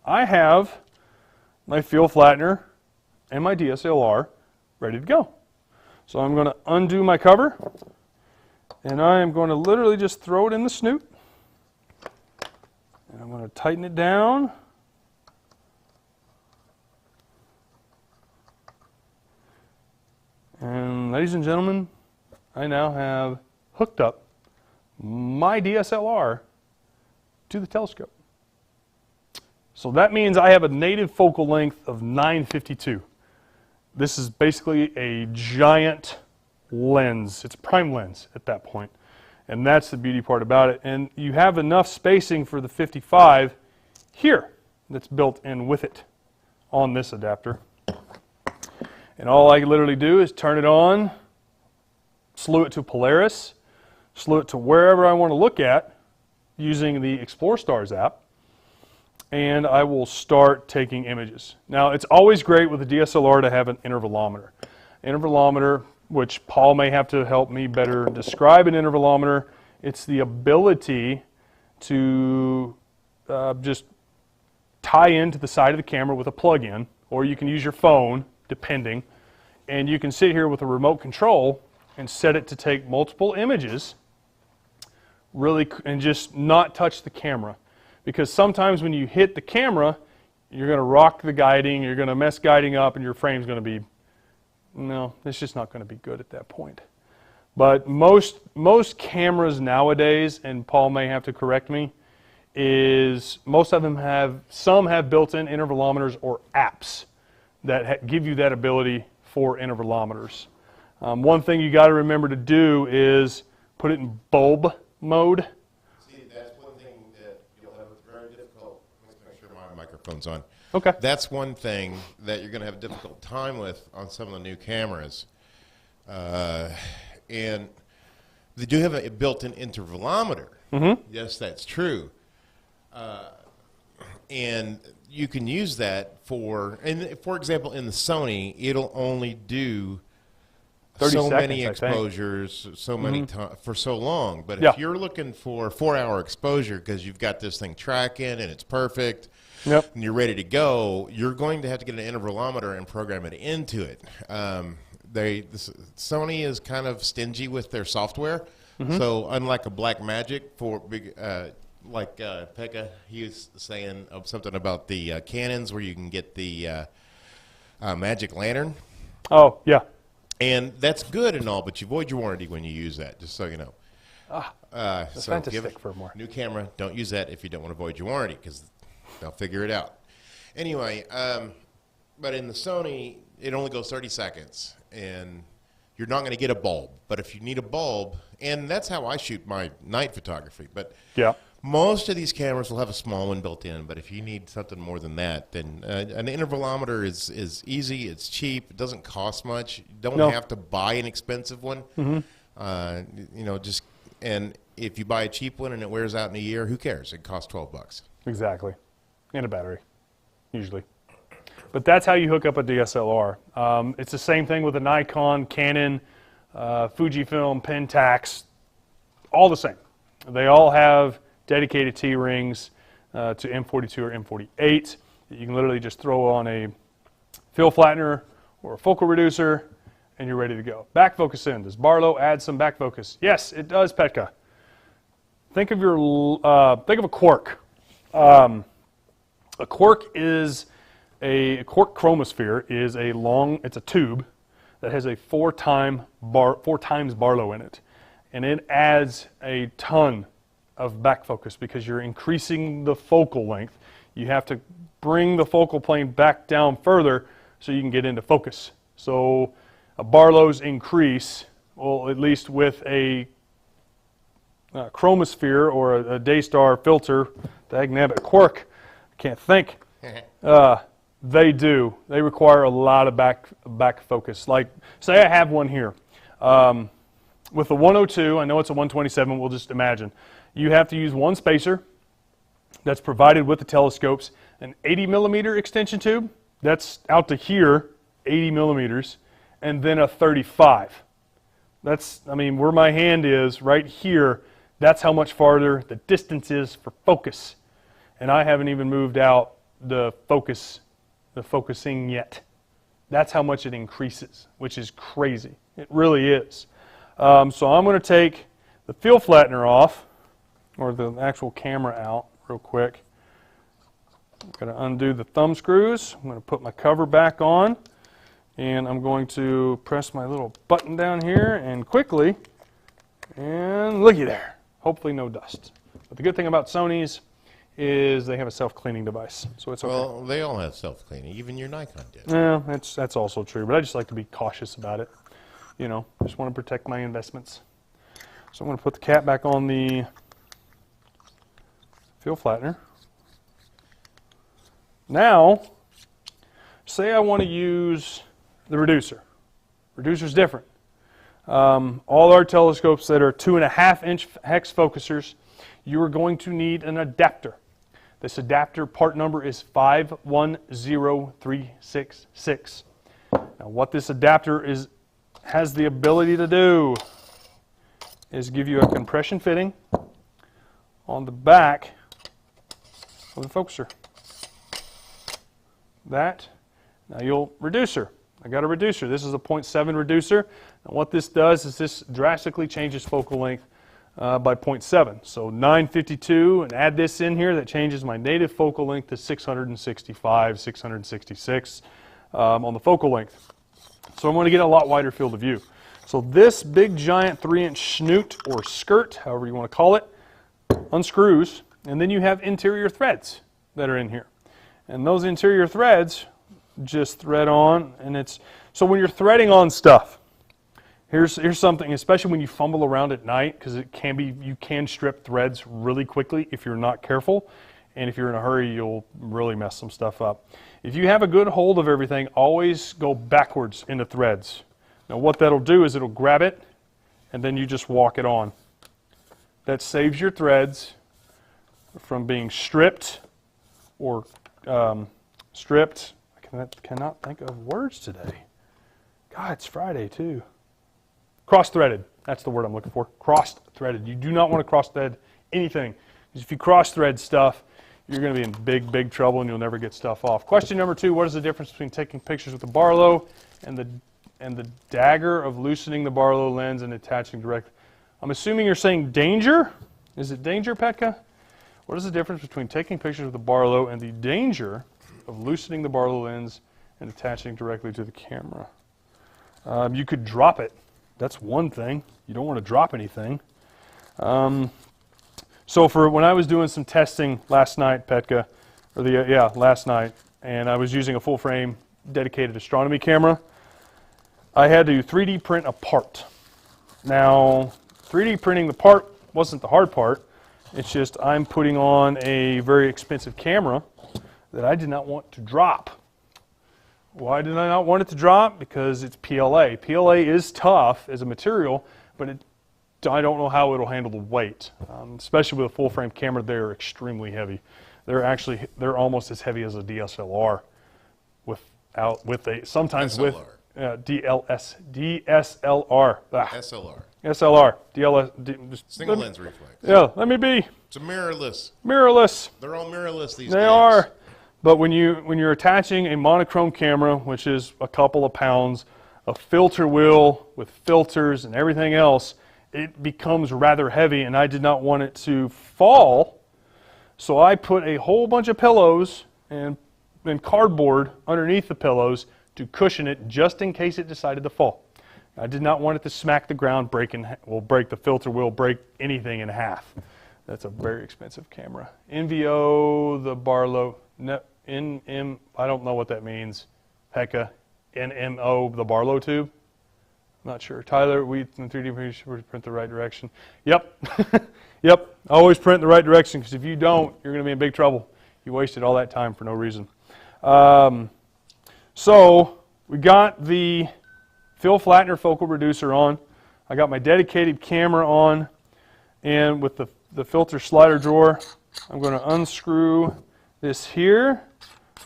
I have my field flattener and my DSLR ready to go. So I'm going to undo my cover, and I am going to literally just throw it in the snoot, and I'm going to tighten it down. And ladies and gentlemen, I now have hooked up my DSLR to the telescope. So that means I have a native focal length of 952. This is basically a giant lens. It's a prime lens at that point. And that's the beauty part about it. And you have enough spacing for the 55 here that's built in with it on this adapter. And all I literally do is turn it on, slew it to Polaris, slew it to wherever I want to look at using the Explore Stars app, and I will start taking images. Now, it's always great with a DSLR to have an intervalometer. Intervalometer, which Paul may have to help me better describe an intervalometer, it's the ability to just tie into the side of the camera with a plug-in, or you can use your phone, depending, and you can sit here with a remote control and set it to take multiple images really and just not touch the camera, because sometimes when you hit the camera you're going to rock the guiding, you're going to mess guiding up, and your frame's going to be, no, it's just not going to be good at that point. But most cameras nowadays, and Paul may have to correct me, is most of them have, some have built-in intervalometers or apps that give you that ability for intervalometers. One thing you got to remember to do is put it in bulb mode. See, that's one thing that you'll have very difficult. Let's make sure my microphone's on. Okay. That's one thing that you're going to have a difficult time with on some of the new cameras. And they do have a built-in intervalometer. Mm-hmm. Yes, that's true. And you can use that for, and for example, in the Sony, it'll only do 30 so seconds, many exposures, so many for so long. But if you're looking for 4-hour exposure because you've got this thing tracking and it's perfect, and you're ready to go, you're going to have to get an intervalometer and program it into it. Sony is kind of stingy with their software, so unlike a Blackmagic for big. Like Pekka, he was saying something about the Canons where you can get the Magic Lantern. Oh, yeah. And that's good and all, but you void your warranty when you use that, just so you know. So give it for more. New camera, don't use that if you don't want to void your warranty, because they'll figure it out. Anyway, but in the Sony, it only goes 30 seconds, and you're not going to get a bulb. But if you need a bulb, and that's how I shoot my night photography. But Yeah. most of these cameras will have a small one built in. But if you need something more than that, then an intervalometer is easy. It's cheap. It doesn't cost much. You don't have to buy an expensive one. You know, and if you buy a cheap one and it wears out in a year, who cares? It costs $12. Exactly. And a battery, usually. But that's how you hook up a DSLR. It's the same thing with a Nikon, Canon, Fujifilm, Pentax, all the same. They all have dedicated T-rings to M42 or M48. You can literally just throw on a fill flattener or a focal reducer and you're ready to go. Back focus in. Does Barlow add some back focus? Yes, it does, Petka. Think of a quark. A quark chromosphere is it's a tube that has a 4 times Barlow in it. And it adds a ton of back focus because you're increasing the focal length. You have to bring the focal plane back down further so you can get into focus. So a Barlow's increase, well, at least with a chromosphere or a Daystar filter, dagnabbit quark, I can't think. They require a lot of back focus. Like, say I have one here. With the 102, I know it's a 127, we'll just imagine. You have to use one spacer that's provided with the telescopes, an 80 millimeter extension tube, that's out to here, 80 millimeters, and then a 35. That's, I mean, where my hand is, right here, that's how much farther the distance is for focus. And I haven't even moved out the focusing yet. That's how much it increases, which is crazy. It really is. So I'm going to take the fill flattener off, or the actual camera out real quick. I'm going to undo the thumb screws. I'm going to put my cover back on, and I'm going to press my little button down here and quickly, and looky there. Hopefully no dust. But the good thing about Sony's is they have a self-cleaning device, so it's okay. Well, they all have self-cleaning. Even your Nikon did. Yeah, that's also true, but I just like to be cautious about it. You know, I just want to protect my investments. So I'm going to put the cap back on the fill flattener. Now, say I want to use the reducer. Reducer's different. All our telescopes that are 2.5-inch hex focusers, you are going to need an adapter. This adapter part number is 510366. Now what this adapter has the ability to do is give you a compression fitting on the back of the focuser. Now you'll reducer. I got a reducer. This is a 0.7 reducer. And what this does is this drastically changes focal length by 0.7. So 952, and add this in here, that changes my native focal length to 665, 666 on the focal length. So I'm going to get a lot wider field of view. So this big giant 3-inch snoot or skirt, however you want to call it, unscrews, and then you have interior threads that are in here. And those interior threads just thread on, and it's so when you're threading on stuff, here's something, especially when you fumble around at night, because you can strip threads really quickly if you're not careful, and if you're in a hurry, you'll really mess some stuff up. If you have a good hold of everything, always go backwards into threads. Now what that'll do is it'll grab it, and then you just walk it on. That saves your threads from being stripped or stripped. I cannot think of words today. God, it's Friday too. Cross-threaded. That's the word I'm looking for. Cross-threaded. You do not want to cross-thread anything. Because if you cross-thread stuff, you're going to be in big, big trouble and you'll never get stuff off. Question number 2, what is the difference between taking pictures with the Barlow and the dagger of loosening the Barlow lens and attaching directly? I'm assuming you're saying danger? Is it danger, Petka? What is the difference between taking pictures with the Barlow and the danger of loosening the Barlow lens and attaching directly to the camera? You could drop it. That's one thing. You don't want to drop anything. So for when I was doing some testing last night, Petka, last night, and I was using a full frame dedicated astronomy camera, I had to 3D print a part. Now, 3D printing the part wasn't the hard part. It's just I'm putting on a very expensive camera that I did not want to drop. Why did I not want it to drop? Because it's PLA. PLA is tough as a material, but I don't know how it'll handle the weight. Especially with a full frame camera, they're extremely heavy. They're almost as heavy as a DSLR sometimes SLR. with DSLR. SLR. SLR. DLS. Single lens reflex. Yeah, let me be. It's a mirrorless. Mirrorless. They're all mirrorless these days. They are. But when you're attaching a monochrome camera, which is a couple of pounds, a filter wheel with filters and everything else, it becomes rather heavy, and I did not want it to fall. So I put a whole bunch of pillows and cardboard underneath the pillows to cushion it just in case it decided to fall. I did not want it to smack the ground, break the filter wheel, break anything in half. That's a very expensive camera. NVO, the Barlow, I don't know what that means. PECA, NMO, the Barlow tube. I'm not sure. Tyler, we in 3D print the right direction. Yep. Yep. Always print the right direction, because if you don't, you're going to be in big trouble. You wasted all that time for no reason. So we got the Phil Flatner focal reducer on. I got my dedicated camera on, and with the filter slider drawer, I'm going to unscrew this here,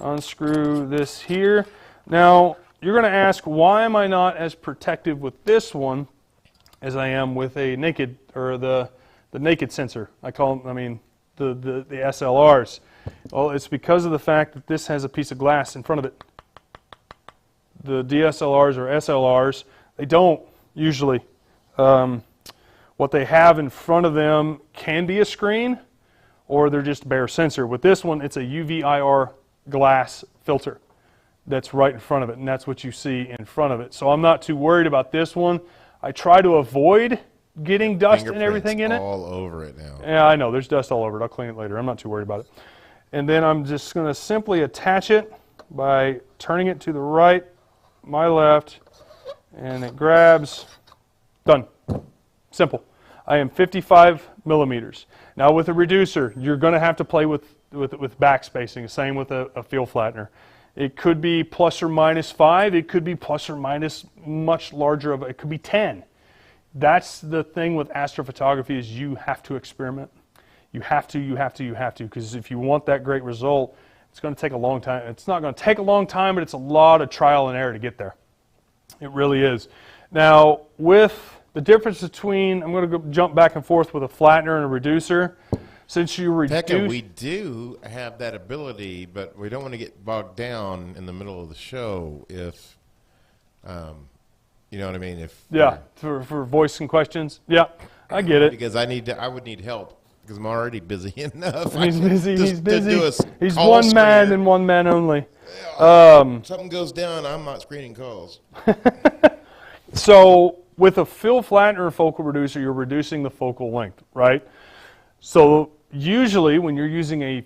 unscrew this here. Now, you're going to ask, why am I not as protective with this one as I am with a naked, or the naked sensor? I call them, the SLRs. Well, it's because of the fact that this has a piece of glass in front of it. The DSLRs or SLRs, they don't usually. What they have in front of them can be a screen, or they're just bare sensor. With this one, it's a UV-IR glass filter that's right in front of it, and that's what you see in front of it. So I'm not too worried about this one. I try to avoid getting dust and everything in it. All over it now. Yeah, I know. There's dust all over it. I'll clean it later. I'm not too worried about it. And then I'm just going to simply attach it by turning it to the right, my left, and it grabs. Done. Simple. I am 55 millimeters. Now with a reducer, you're going to have to play with back spacing. Same with a field flattener. It could be plus or minus 5. It could be plus or minus much larger. It could be 10. That's the thing with astrophotography, is you have to experiment. You have to, because if you want that great result, it's going to take a long time. It's not going to take a long time, but it's a lot of trial and error to get there. It really is. Now, with the difference between, I'm going to jump back and forth with a flattener and a reducer. Since you reduce... PECA, we do have that ability, but we don't want to get bogged down in the middle of the show if, you know what I mean? If for voice and questions. Yeah, I get it. Because I would need help, because I'm already busy enough. He's busy. He's busy. He's one man man and one man only. Something goes down, I'm not screening calls. So with a Phil Flatner focal reducer, you're reducing the focal length, right? So usually when you're using a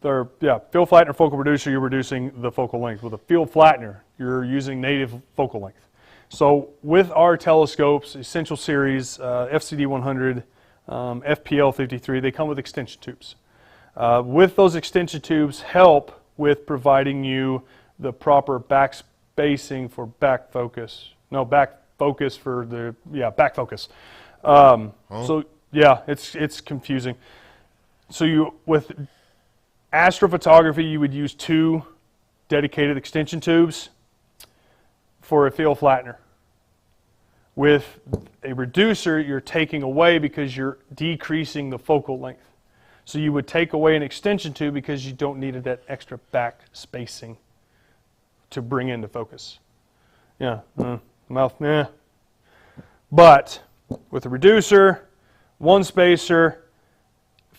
Phil Flatner focal reducer, you're reducing the focal length. With a field flattener, you're using native focal length. So with our telescopes, Essential Series, FCD 100, FPL 53, they come with extension tubes. With those extension tubes help with providing you the proper back spacing for back focus. No, back focus for the, back focus. So yeah, it's confusing. So with astrophotography, you would use 2 dedicated extension tubes for a field flattener. With a reducer, you're taking away because you're decreasing the focal length. So you would take away an extension tube because you don't need that extra back spacing to bring into focus. Yeah, mouth, yeah. But with a reducer, 1 spacer,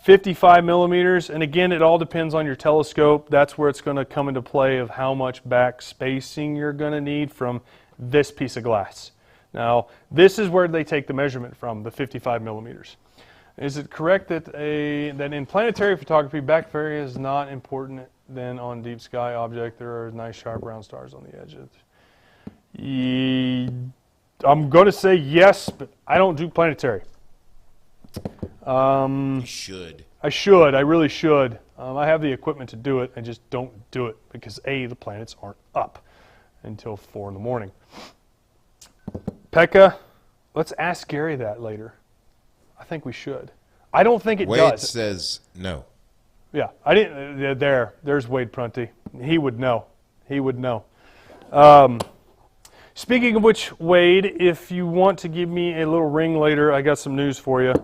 55 millimeters, and again, it all depends on your telescope. That's where it's going to come into play of how much back spacing you're going to need from this piece of glass. Now, this is where they take the measurement from, the 55 millimeters. Is it correct that in planetary photography, back area is not important than on deep sky object? There are nice sharp round stars on the edge. I'm going to say yes, but I don't do planetary. You should. I should. I really should. I have the equipment to do it. I just don't do it because A, the planets aren't up until 4 in the morning. Pekka, let's ask Gary that later. I think we should. I don't think it Wade does. says no. Yeah, I didn't. There's Wade Prunty. He would know. He would know. Speaking of which, Wade, if you want to give me a little ring later, I got some news for you.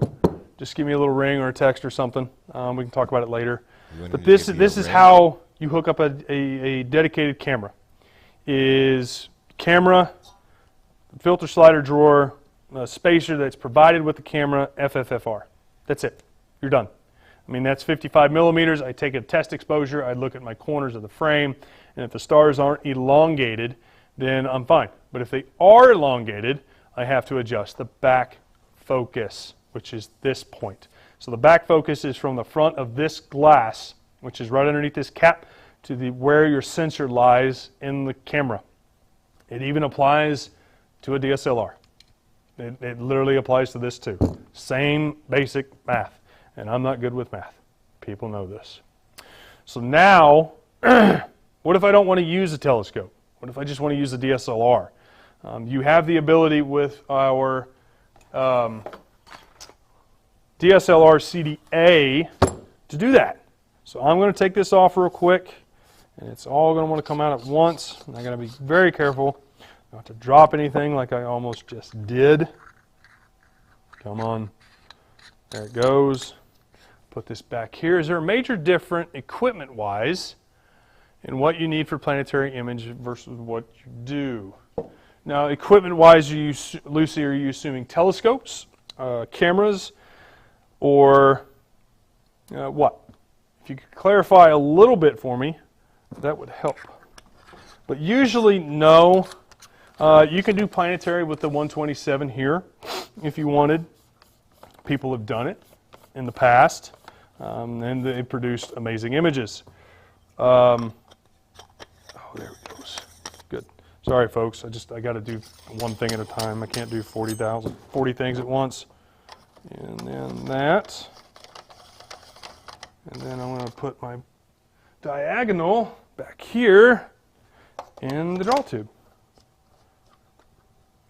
Just give me a little ring or a text or something. We can talk about it later. But this is how you hook up a dedicated camera. Is camera, filter slider drawer, a spacer that's provided with the camera, FFFR. That's it. You're done. I mean, that's 55 millimeters. I take a test exposure. I look at my corners of the frame. And if the stars aren't elongated, then I'm fine. But if they are elongated, I have to adjust the back focus, which is this point. So the back focus is from the front of this glass, which is right underneath this cap, to where your sensor lies in the camera. It even applies to a DSLR. It literally applies to this too. Same basic math. And I'm not good with math. People know this. So now, what if I don't want to use a telescope? What if I just want to use a DSLR? You have the ability with our DSLR CDA to do that. So I'm going to take this off real quick, and it's all going to want to come out at once. And I got to be very careful not to drop anything like I almost just did. Come on. There it goes. Put this back here. Is there a major difference equipment-wise in what you need for planetary image versus what you do? Now, equipment-wise, Lucy, are you assuming telescopes, cameras, or what? If you could clarify a little bit for me, that would help. But usually, no. You can do planetary with the 127 here if you wanted. People have done it in the past, and they produced amazing images. Oh, there it goes. Good. Sorry, folks. I got to do one thing at a time. I can't do 40 things at once. And then that. And then I'm going to put my diagonal back here in the draw tube.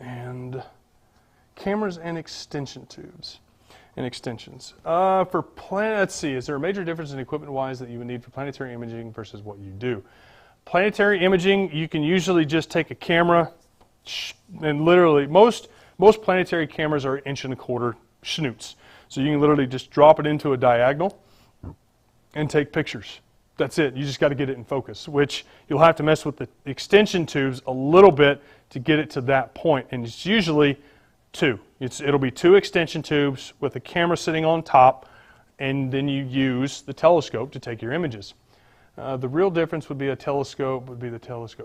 And cameras and extension tubes and extensions. Let's see, is there a major difference in equipment-wise that you would need for planetary imaging versus what you do? Planetary imaging, you can usually just take a camera and literally, most planetary cameras are 1.25" schnoots. So you can literally just drop it into a diagonal and take pictures. That's it. You just got to get it in focus, which you'll have to mess with the extension tubes a little bit to get it to that point. And it's usually two. It'll be 2 extension tubes with a camera sitting on top, and then you use the telescope to take your images. The real difference would be the telescope.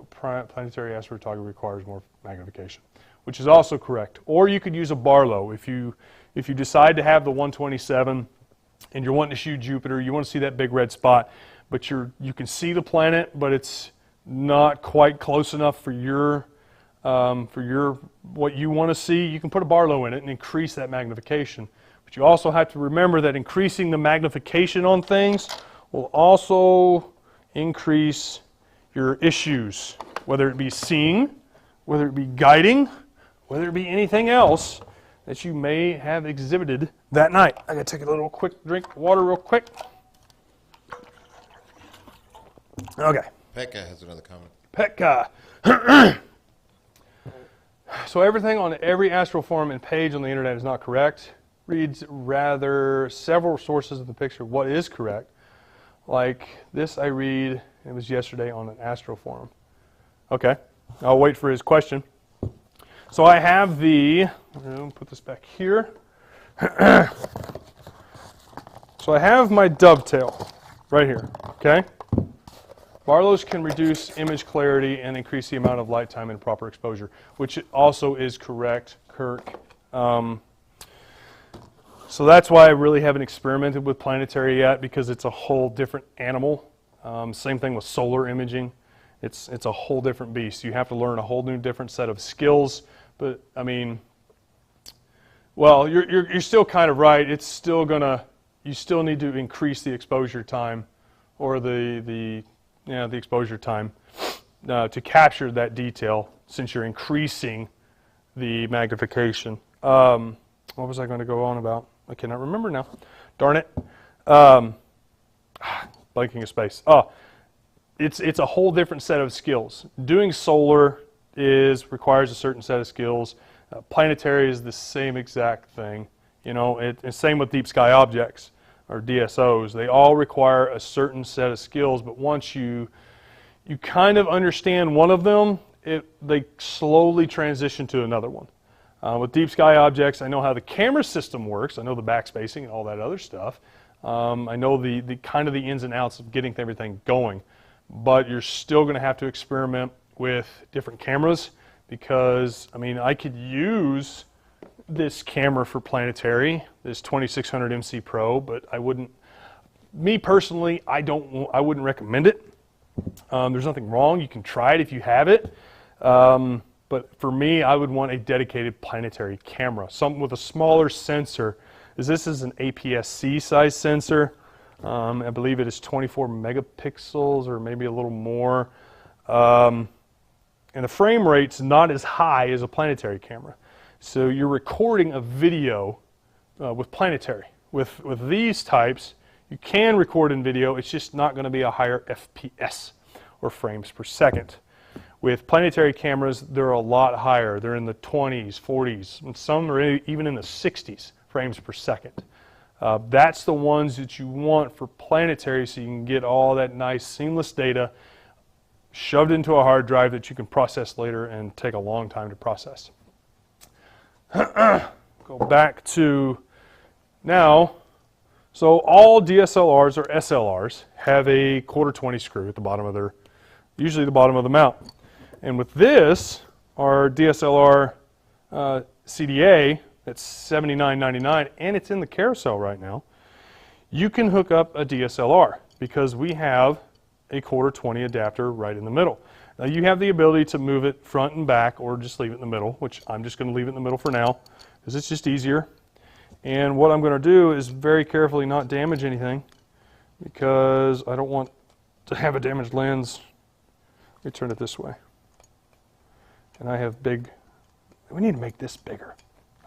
Planetary astrophotography requires more magnification, which is also correct. Or you could use a Barlow. If you decide to have the 127 and you're wanting to shoot Jupiter, you want to see that big red spot, but you can see the planet, but it's not quite close enough for your what you want to see, you can put a Barlow in it and increase that magnification. But you also have to remember that increasing the magnification on things will also increase your issues, whether it be seeing, whether it be guiding, whether it be anything else that you may have exhibited that night. I gotta take a little quick drink of water real quick. Okay. Pekka has another comment. Pekka. So everything on every Astroforum and page on the internet is not correct. Reads rather several sources of the picture what is correct. Like this I read, it was yesterday on an Astroforum. Okay, I'll wait for his question. So I have put this back here. So I have my Dovetail right here, okay? Barlows can reduce image clarity and increase the amount of light time and proper exposure, which also is correct, Kirk. So that's why I really haven't experimented with planetary yet, because it's a whole different animal. Same thing with solar imaging. It's a whole different beast. You have to learn a whole new different set of skills. But I mean, well, you're still kind of right. It's still gonna, you still need to increase the exposure time, or the exposure time to capture that detail, since you're increasing the magnification. What was I going to go on about? I cannot remember now. Darn it. Blanking of space. Oh, it's a whole different set of skills. Doing solar requires a certain set of skills. Planetary is the same exact thing. You know, it's same with deep sky objects, or DSOs. They all require a certain set of skills, but once you kind of understand one of them, they slowly transition to another one. With deep sky objects, I know how the camera system works. I know the backspacing and all that other stuff. I know the kind of the ins and outs of getting everything going. But you're still going to have to experiment with different cameras, because, I mean, I could use this camera for planetary, this 2600 MC Pro, but I wouldn't, me personally, I wouldn't recommend it. There's nothing wrong. You can try it if you have it. But for me, I would want a dedicated planetary camera, something with a smaller sensor. This is an APS-C size sensor. I believe it is 24 megapixels, or maybe a little more. And the frame rate's not as high as a planetary camera. So you're recording a video with planetary. With these types, you can record in video. It's just not going to be a higher FPS, or frames per second. With planetary cameras, they're a lot higher. They're in the 20s, 40s, and some are even in the 60s frames per second. That's the ones that you want for planetary, so you can get all that nice seamless data shoved into a hard drive that you can process later and take a long time to process. Go back to now. So all DSLRs or SLRs have a 1/4-20 screw at the bottom of their, usually the bottom of the mount. And with this, our DSLR CDA, that's $79.99, and it's in the carousel right now, you can hook up a DSLR, because we have a 1/4-20 adapter right in the middle. Now you have the ability to move it front and back, or just leave it in the middle, which I'm just going to leave it in the middle for now, because it's just easier. And what I'm going to do is very carefully not damage anything, because I don't want to have a damaged lens. Let me turn it this way. And I have big, we need to make this bigger.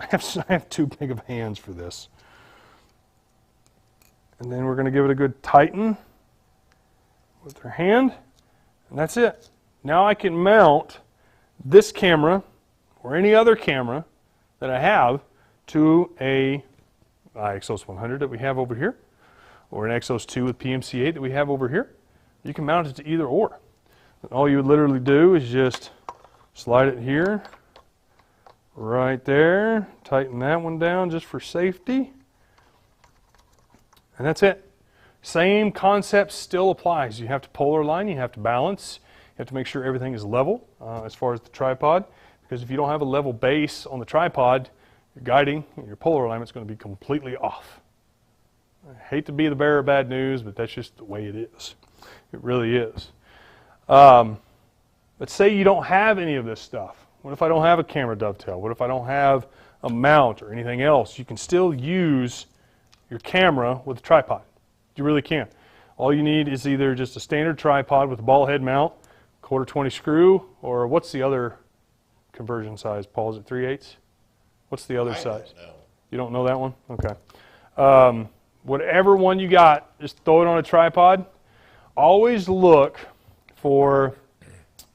I have too big of hands for this. And then we're going to give it a good tighten with our hand, and that's it. Now I can mount this camera, or any other camera that I have, to a Exos 100 that we have over here, or an Exos 2 with PMC8 that we have over here. You can mount it to either or. And all you would literally do is just slide it here, right there, tighten that one down just for safety, and that's it. Same concept still applies. You have to polar line, you have to balance, you have to make sure everything is level as far as the tripod, because if you don't have a level base on the tripod, your guiding and your polar alignment is going to be completely off. I hate to be the bearer of bad news, but that's just the way it is. It really is. Let's say you don't have any of this stuff. What if I don't have a camera dovetail? What if I don't have a mount or anything else? You can still use your camera with a tripod. You really can. All you need is either just a standard tripod with a ball head mount, 1/4-20 screw, or what's the other conversion size, Paul? Is it 3/8? What's the other size? Don't know. You don't know that one? Okay. Whatever one you got, just throw it on a tripod. Always look for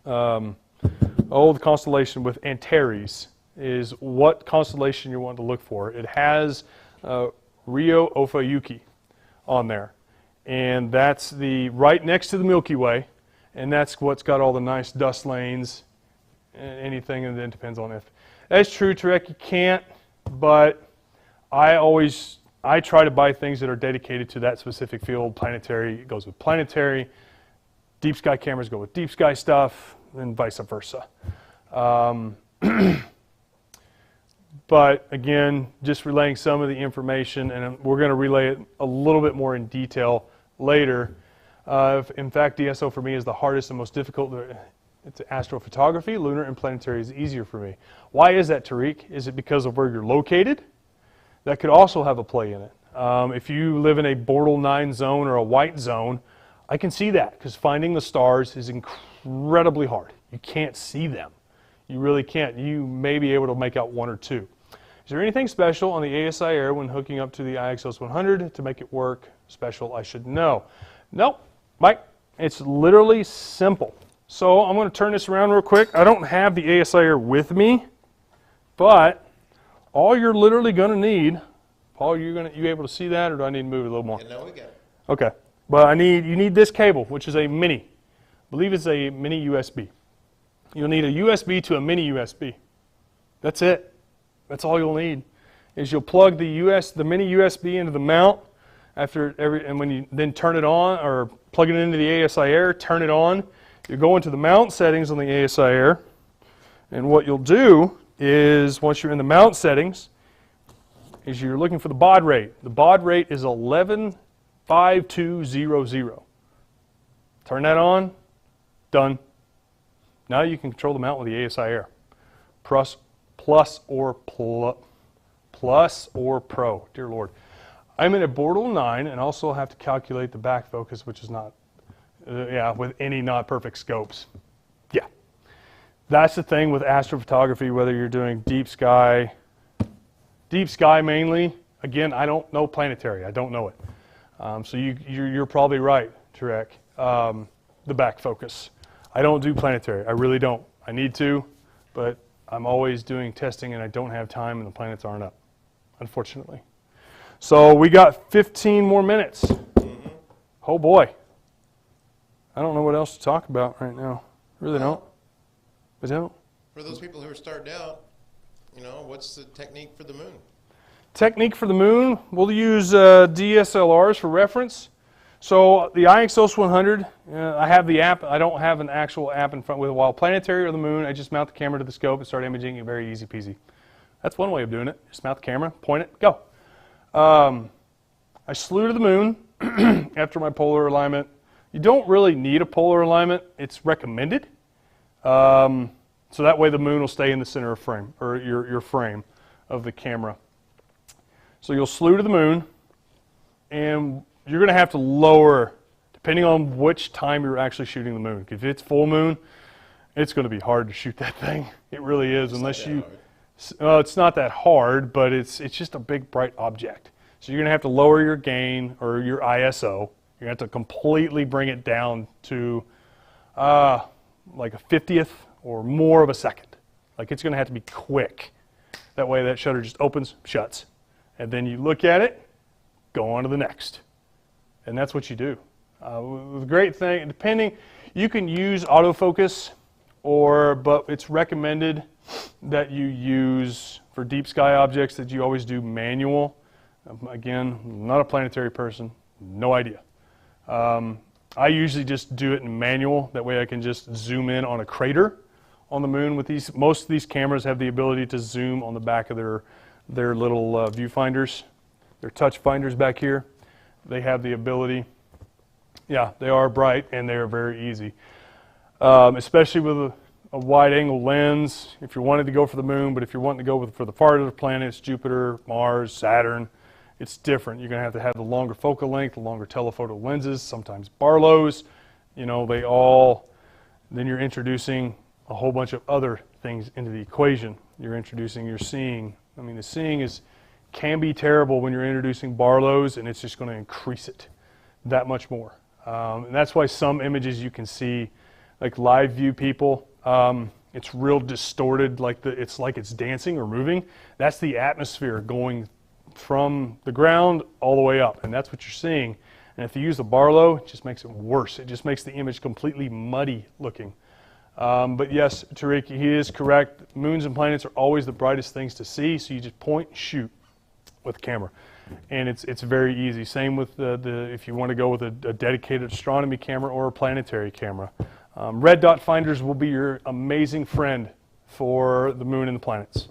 the constellation with Antares is what constellation you want to look for. It has Rio Ophiuchi on there, and that's the right next to the Milky Way, and that's what's got all the nice dust lanes and anything, and then depends on if that's true. Trek, you can't, but I try to buy things that are dedicated to that specific field. Planetary goes with planetary, deep sky cameras go with deep sky stuff, and vice versa. But again, just relaying some of the information, and we're going to relay it a little bit more in detail later. In fact, DSO for me is the hardest and most difficult. It's astrophotography. Lunar and planetary is easier for me. Why is that, Tariq? Is it because of where you're located? That could also have a play in it. If you live in a Bortle 9 zone or a white zone, I can see that, because finding the stars is incredibly hard. You can't see them. You really can't. You may be able to make out one or two. Is there anything special on the ASI Air when hooking up to the IXOS 100 to make it work special I should know? Nope, Mike, it's literally simple. So I'm going to turn this around real quick. I don't have the ASI Air with me, but all you're literally going to need, Paul, you able to see that, or do I need to move it a little more? Yeah, no, we got it. Okay, but you need this cable, which is a mini. I believe it's a mini USB. You'll need a USB to a mini USB. That's it. That's all you'll need. Is you'll plug the mini USB into the mount and when you then turn it on, or plug it into the ASI Air, turn it on. You go into the mount settings on the ASI Air, and what you'll do is, once you're in the mount settings, is you're looking for the baud rate. The baud rate is 115200. Turn that on, done. Now you can control the mount with the ASI Air. Plus or Pro, dear Lord. I'm in a Bortle 9 and also have to calculate the back focus, which is not, with any not perfect scopes. Yeah. That's the thing with astrophotography, whether you're doing deep sky mainly. Again, I don't know planetary. I don't know it. So you're probably right, Tarek. The back focus. I don't do planetary. I really don't. I need to, but I'm always doing testing and I don't have time and the planets aren't up, unfortunately. So we got 15 more minutes. Mm-hmm. Oh boy. I don't know what else to talk about right now. Really don't. I don't. For those people who are starting out, what's the technique for the moon? Technique for the moon, we'll use DSLRs for reference. So the IXOS 100, I have the app. I don't have an actual app in front with it. While planetary or the moon, I just mount the camera to the scope and start imaging it, very easy peasy. That's one way of doing it. Just mount the camera, point it, go. I slew to the moon after my polar alignment. You don't really need a polar alignment. It's recommended. So that way the moon will stay in the center of frame, or your frame of the camera. So you'll slew to the moon, and you're going to have to lower, depending on which time you're actually shooting the moon. If it's full moon, it's going to be hard to shoot that thing. It really is, unless you... it's not that hard, but it's just a big, bright object. So you're going to have to lower your gain, or your ISO. You're going to have to completely bring it down to like a 50th or more of a second. Like, it's going to have to be quick. That way that shutter just opens, shuts. And then you look at it, go on to the next. And that's what you do. The great thing, you can use autofocus, but it's recommended that you use, for deep sky objects, that you always do manual. Again, not a planetary person, no idea. I usually just do it in manual. That way I can just zoom in on a crater on the moon. With these, most of these cameras have the ability to zoom on the back of their little viewfinders, their touch finders back here. They have the ability. Yeah, they are bright and they are very easy. Especially with a wide angle lens, if you're wanting to go for the moon, but if you're wanting to go for the farther planets, Jupiter, Mars, Saturn, it's different. You're going to have the longer focal length, the longer telephoto lenses, sometimes Barlow's. Then you're introducing a whole bunch of other things into the equation. You're introducing your seeing. I mean, the seeing can be terrible when you're introducing Barlow's, and it's just going to increase it that much more. And that's why some images you can see, like live view people, it's real distorted, it's like it's dancing or moving. That's the atmosphere going from the ground all the way up, and that's what you're seeing. And if you use the Barlow, it just makes it worse. It just makes the image completely muddy looking. But yes, Tariq, he is correct. Moons and planets are always the brightest things to see, so you just point and shoot with the camera. And it's very easy. Same with if you want to go with a dedicated astronomy camera or a planetary camera. Red dot finders will be your amazing friend for the moon and the planets.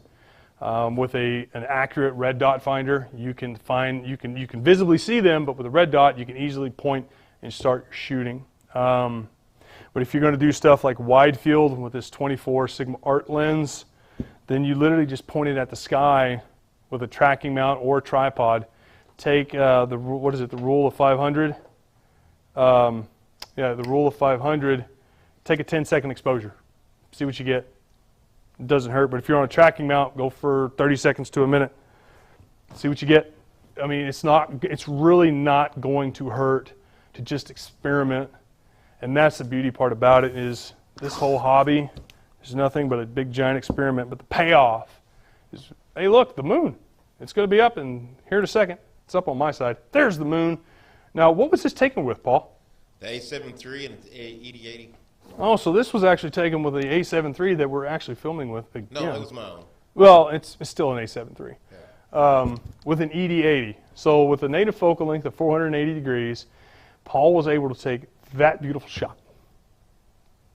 With an accurate red dot finder, you can visibly see them, but with a red dot, you can easily point and start shooting. But if you're going to do stuff like wide field with this 24 Sigma Art lens, then you literally just point it at the sky with a tracking mount or a tripod. Take the rule of 500? Yeah, the rule of 500. Take a 10-second exposure. See what you get. It doesn't hurt, but if you're on a tracking mount, go for 30 seconds to a minute. See what you get. I mean, it's really not going to hurt to just experiment. And that's the beauty part about it, is this whole hobby is nothing but a big giant experiment. But the payoff is, hey, look, the moon. It's going to be up in here in a second. It's up on my side. There's the moon. Now, what was this taken with, Paul? The A7 III and ED80. Oh, so this was actually taken with the A7 III that we're actually filming with again. No, it was my own. Well, it's still an A7 III. Yeah. With an ED80. So with a native focal length of 480 degrees, Paul was able to take that beautiful shot.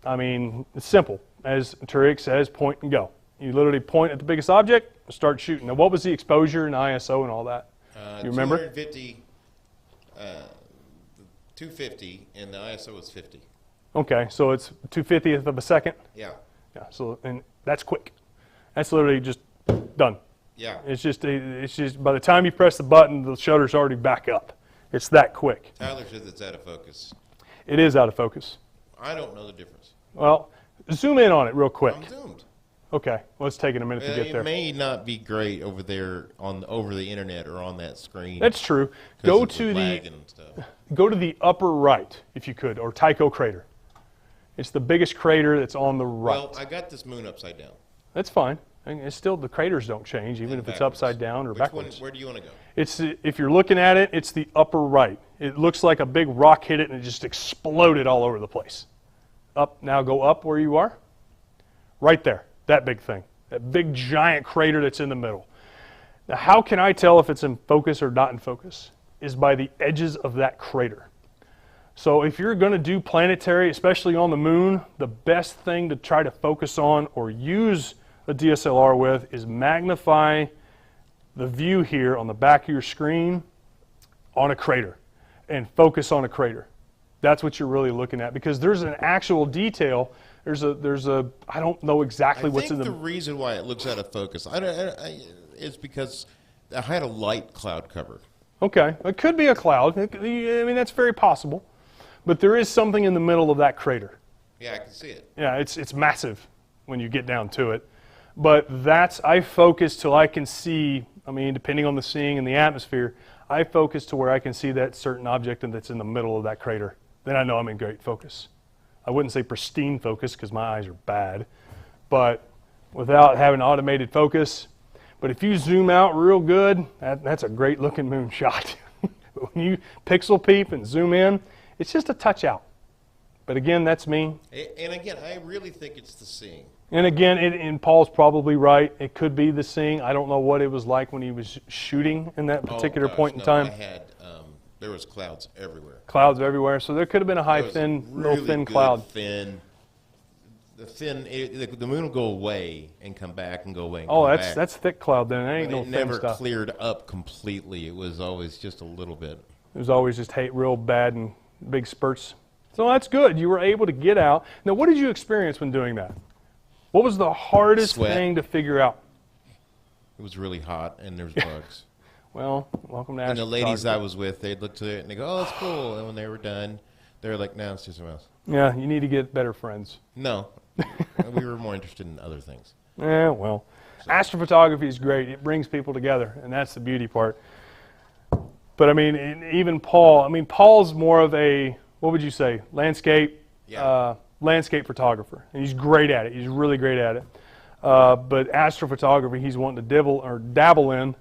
I mean, it's simple. As Turek says, point and go. You literally point at the biggest object and start shooting. Now, what was the exposure and ISO and all that? You remember? 250, 250, and the ISO was 50. Okay, so it's 2/50th of a second? Yeah. Yeah, so, and that's quick. That's literally just done. Yeah. It's just by the time you press the button, the shutter's already back up. It's that quick. Tyler says it's out of focus. It is out of focus. I don't know the difference. Well, zoom in on it real quick. I'm zoomed. Okay, well, it's taking a minute to get there. It may not be great over there over the internet or on that screen. That's true. Go to the upper right, if you could, or Tycho crater. It's the biggest crater that's on the right. Well, I got this moon upside down. That's fine. And it's still, the craters don't change, even if it's upside down or backwards. Where do you want to go? It's, if you're looking at it, it's the upper right. It looks like a big rock hit it and it just exploded all over the place. Up, now go up where you are. Right there, that big thing. That big giant crater that's in the middle. Now, how can I tell if it's in focus or not in focus? Is by the edges of that crater. So if you're going to do planetary, especially on the moon, the best thing to try to focus on or use a DSLR with is magnify the view here on the back of your screen on a crater and focus on a crater. That's what you're really looking at, because there's an actual detail. There's a I don't know exactly what's in the... I think the reason why it looks out of focus is because I had a light cloud cover. Okay, it could be a cloud. I mean, that's very possible. But there is something in the middle of that crater. Yeah, I can see it. Yeah, it's massive when you get down to it. But I focus till I can see, I mean, depending on the seeing and the atmosphere, I focus to where I can see that certain object that's in the middle of that crater. Then I know I'm in great focus. I wouldn't say pristine focus because my eyes are bad, but without having automated focus. But if you zoom out real good, that's a great looking moon shot. When you pixel peep and zoom in, it's just a touch out. But again, that's me. And again, I really think it's the seeing. And again, and Paul's probably right. It could be the seeing. I don't know what it was like when he was shooting in that particular point in time. There was clouds everywhere. Clouds everywhere. So there could have been a real thin cloud. The moon will go away and come back and go away. And oh, come that's thick cloud then. It ain't but no thin stuff. It never cleared up completely. It was always just a little bit. It was always just real bad and big spurts. So that's good. You were able to get out. Now, what did you experience when doing that? What was the hardest thing to figure out? It was really hot and there was bugs. Well, welcome to Astrophotography. And the ladies I was with, they'd look to it and they go, "Oh, it's cool." And when they were done, they were like, "No, it's just a mouse." Yeah, you need to get better friends. No, we were more interested in other things. Yeah, well, astrophotography is great. It brings people together, and that's the beauty part. But I mean, even Paul. I mean, Paul's more of a, what would you say, landscape photographer, and he's great at it. He's really great at it. But astrophotography, he's wanting to dabble in.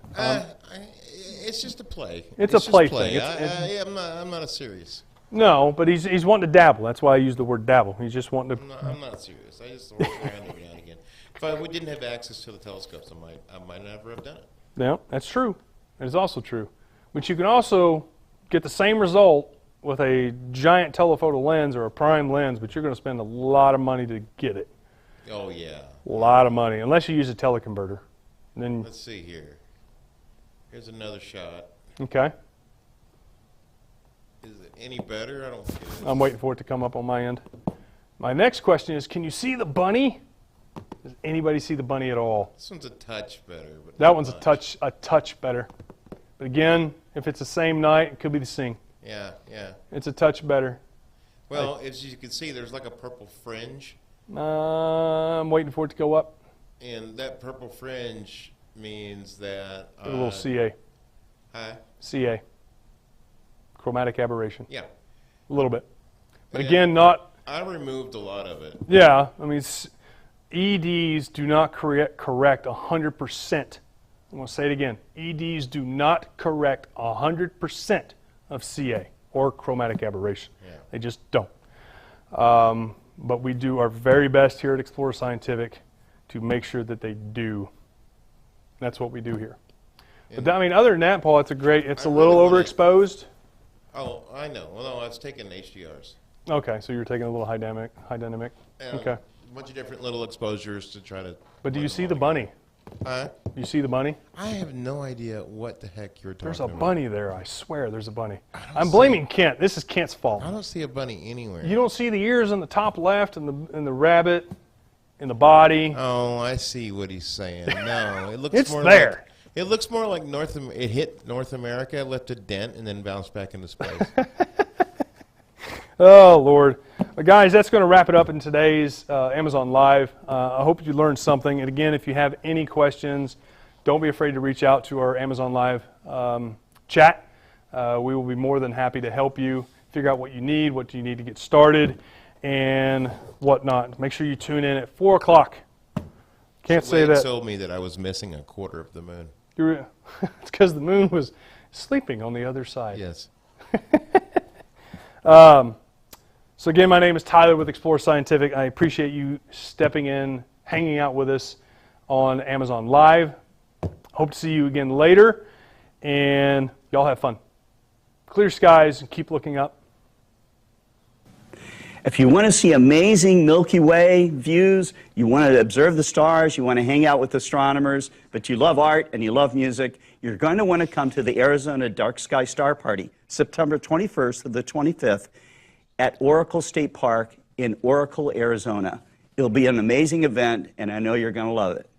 It's just a play. It's a play thing. I'm not a serious. No, but he's wanting to dabble. That's why I use the word dabble. He's just wanting to. I'm not serious. I just work around every now and again. If we didn't have access to the telescopes, I might never have done it. Yeah, that's true. It is also true. But you can also get the same result with a giant telephoto lens or a prime lens, but you're going to spend a lot of money to get it. Oh yeah. A lot of money, unless you use a teleconverter. Then let's see here. Here's another shot. Okay. Is it any better? I don't think it is. I'm waiting for it to come up on my end. My next question is, can you see the bunny? Does anybody see the bunny at all? This one's a touch better. But That not one's much. a touch better. But again, if it's the same night, it could be the same. Yeah, yeah. It's a touch better. Well, as you can see, there's like a purple fringe. I'm waiting for it to go up. And that purple fringe means that... A little CA. Huh? CA. Chromatic aberration. Yeah. A little bit. But Yeah. again, not... I removed a lot of it. Yeah, I mean, EDs do not correct 100%. I'm going to say it again. EDs do not correct 100% of CA or chromatic aberration. Yeah. They just don't. But we do our very best here at Explorer Scientific to make sure that they do. That's what we do here. But I mean, other than that, Paul, it's a little overexposed. Oh, I know. Well, no, I was taking HDRs. Okay, so you're taking a little high dynamic. And Okay. A bunch of different little exposures to try to... But do you see the bunny? Huh? You see the bunny? I have no idea what the heck you're talking There's a about. bunny there. I swear there's a bunny. I'm see blaming Kent. This is Kent's fault. I don't see a bunny anywhere. You don't see the ears on the top left and the rabbit in the body. Oh, I see what he's saying. No, it looks It's more there. like... It looks more like it hit North America, left a dent, and then bounced back into space. Oh, Lord. But guys, that's going to wrap it up in today's Amazon Live. I hope you learned something. And again, if you have any questions, don't be afraid to reach out to our Amazon Live chat. We will be more than happy to help you figure out what you need, what you need to get started, and whatnot. Make sure you tune in at 4 o'clock. Can't say Wade that. told me that I was missing a quarter of the moon. It's because the moon was sleeping on the other side. Yes. So again, my name is Tyler with Explorer Scientific. I appreciate you stepping in, hanging out with us on Amazon Live. Hope to see you again later, and y'all have fun. Clear skies and keep looking up. If you want to see amazing Milky Way views, you want to observe the stars, you want to hang out with astronomers, but you love art and you love music, you're going to want to come to the Arizona Dark Sky Star Party, September 21st to the 25th at Oracle State Park in Oracle, Arizona. It'll be an amazing event, and I know you're going to love it.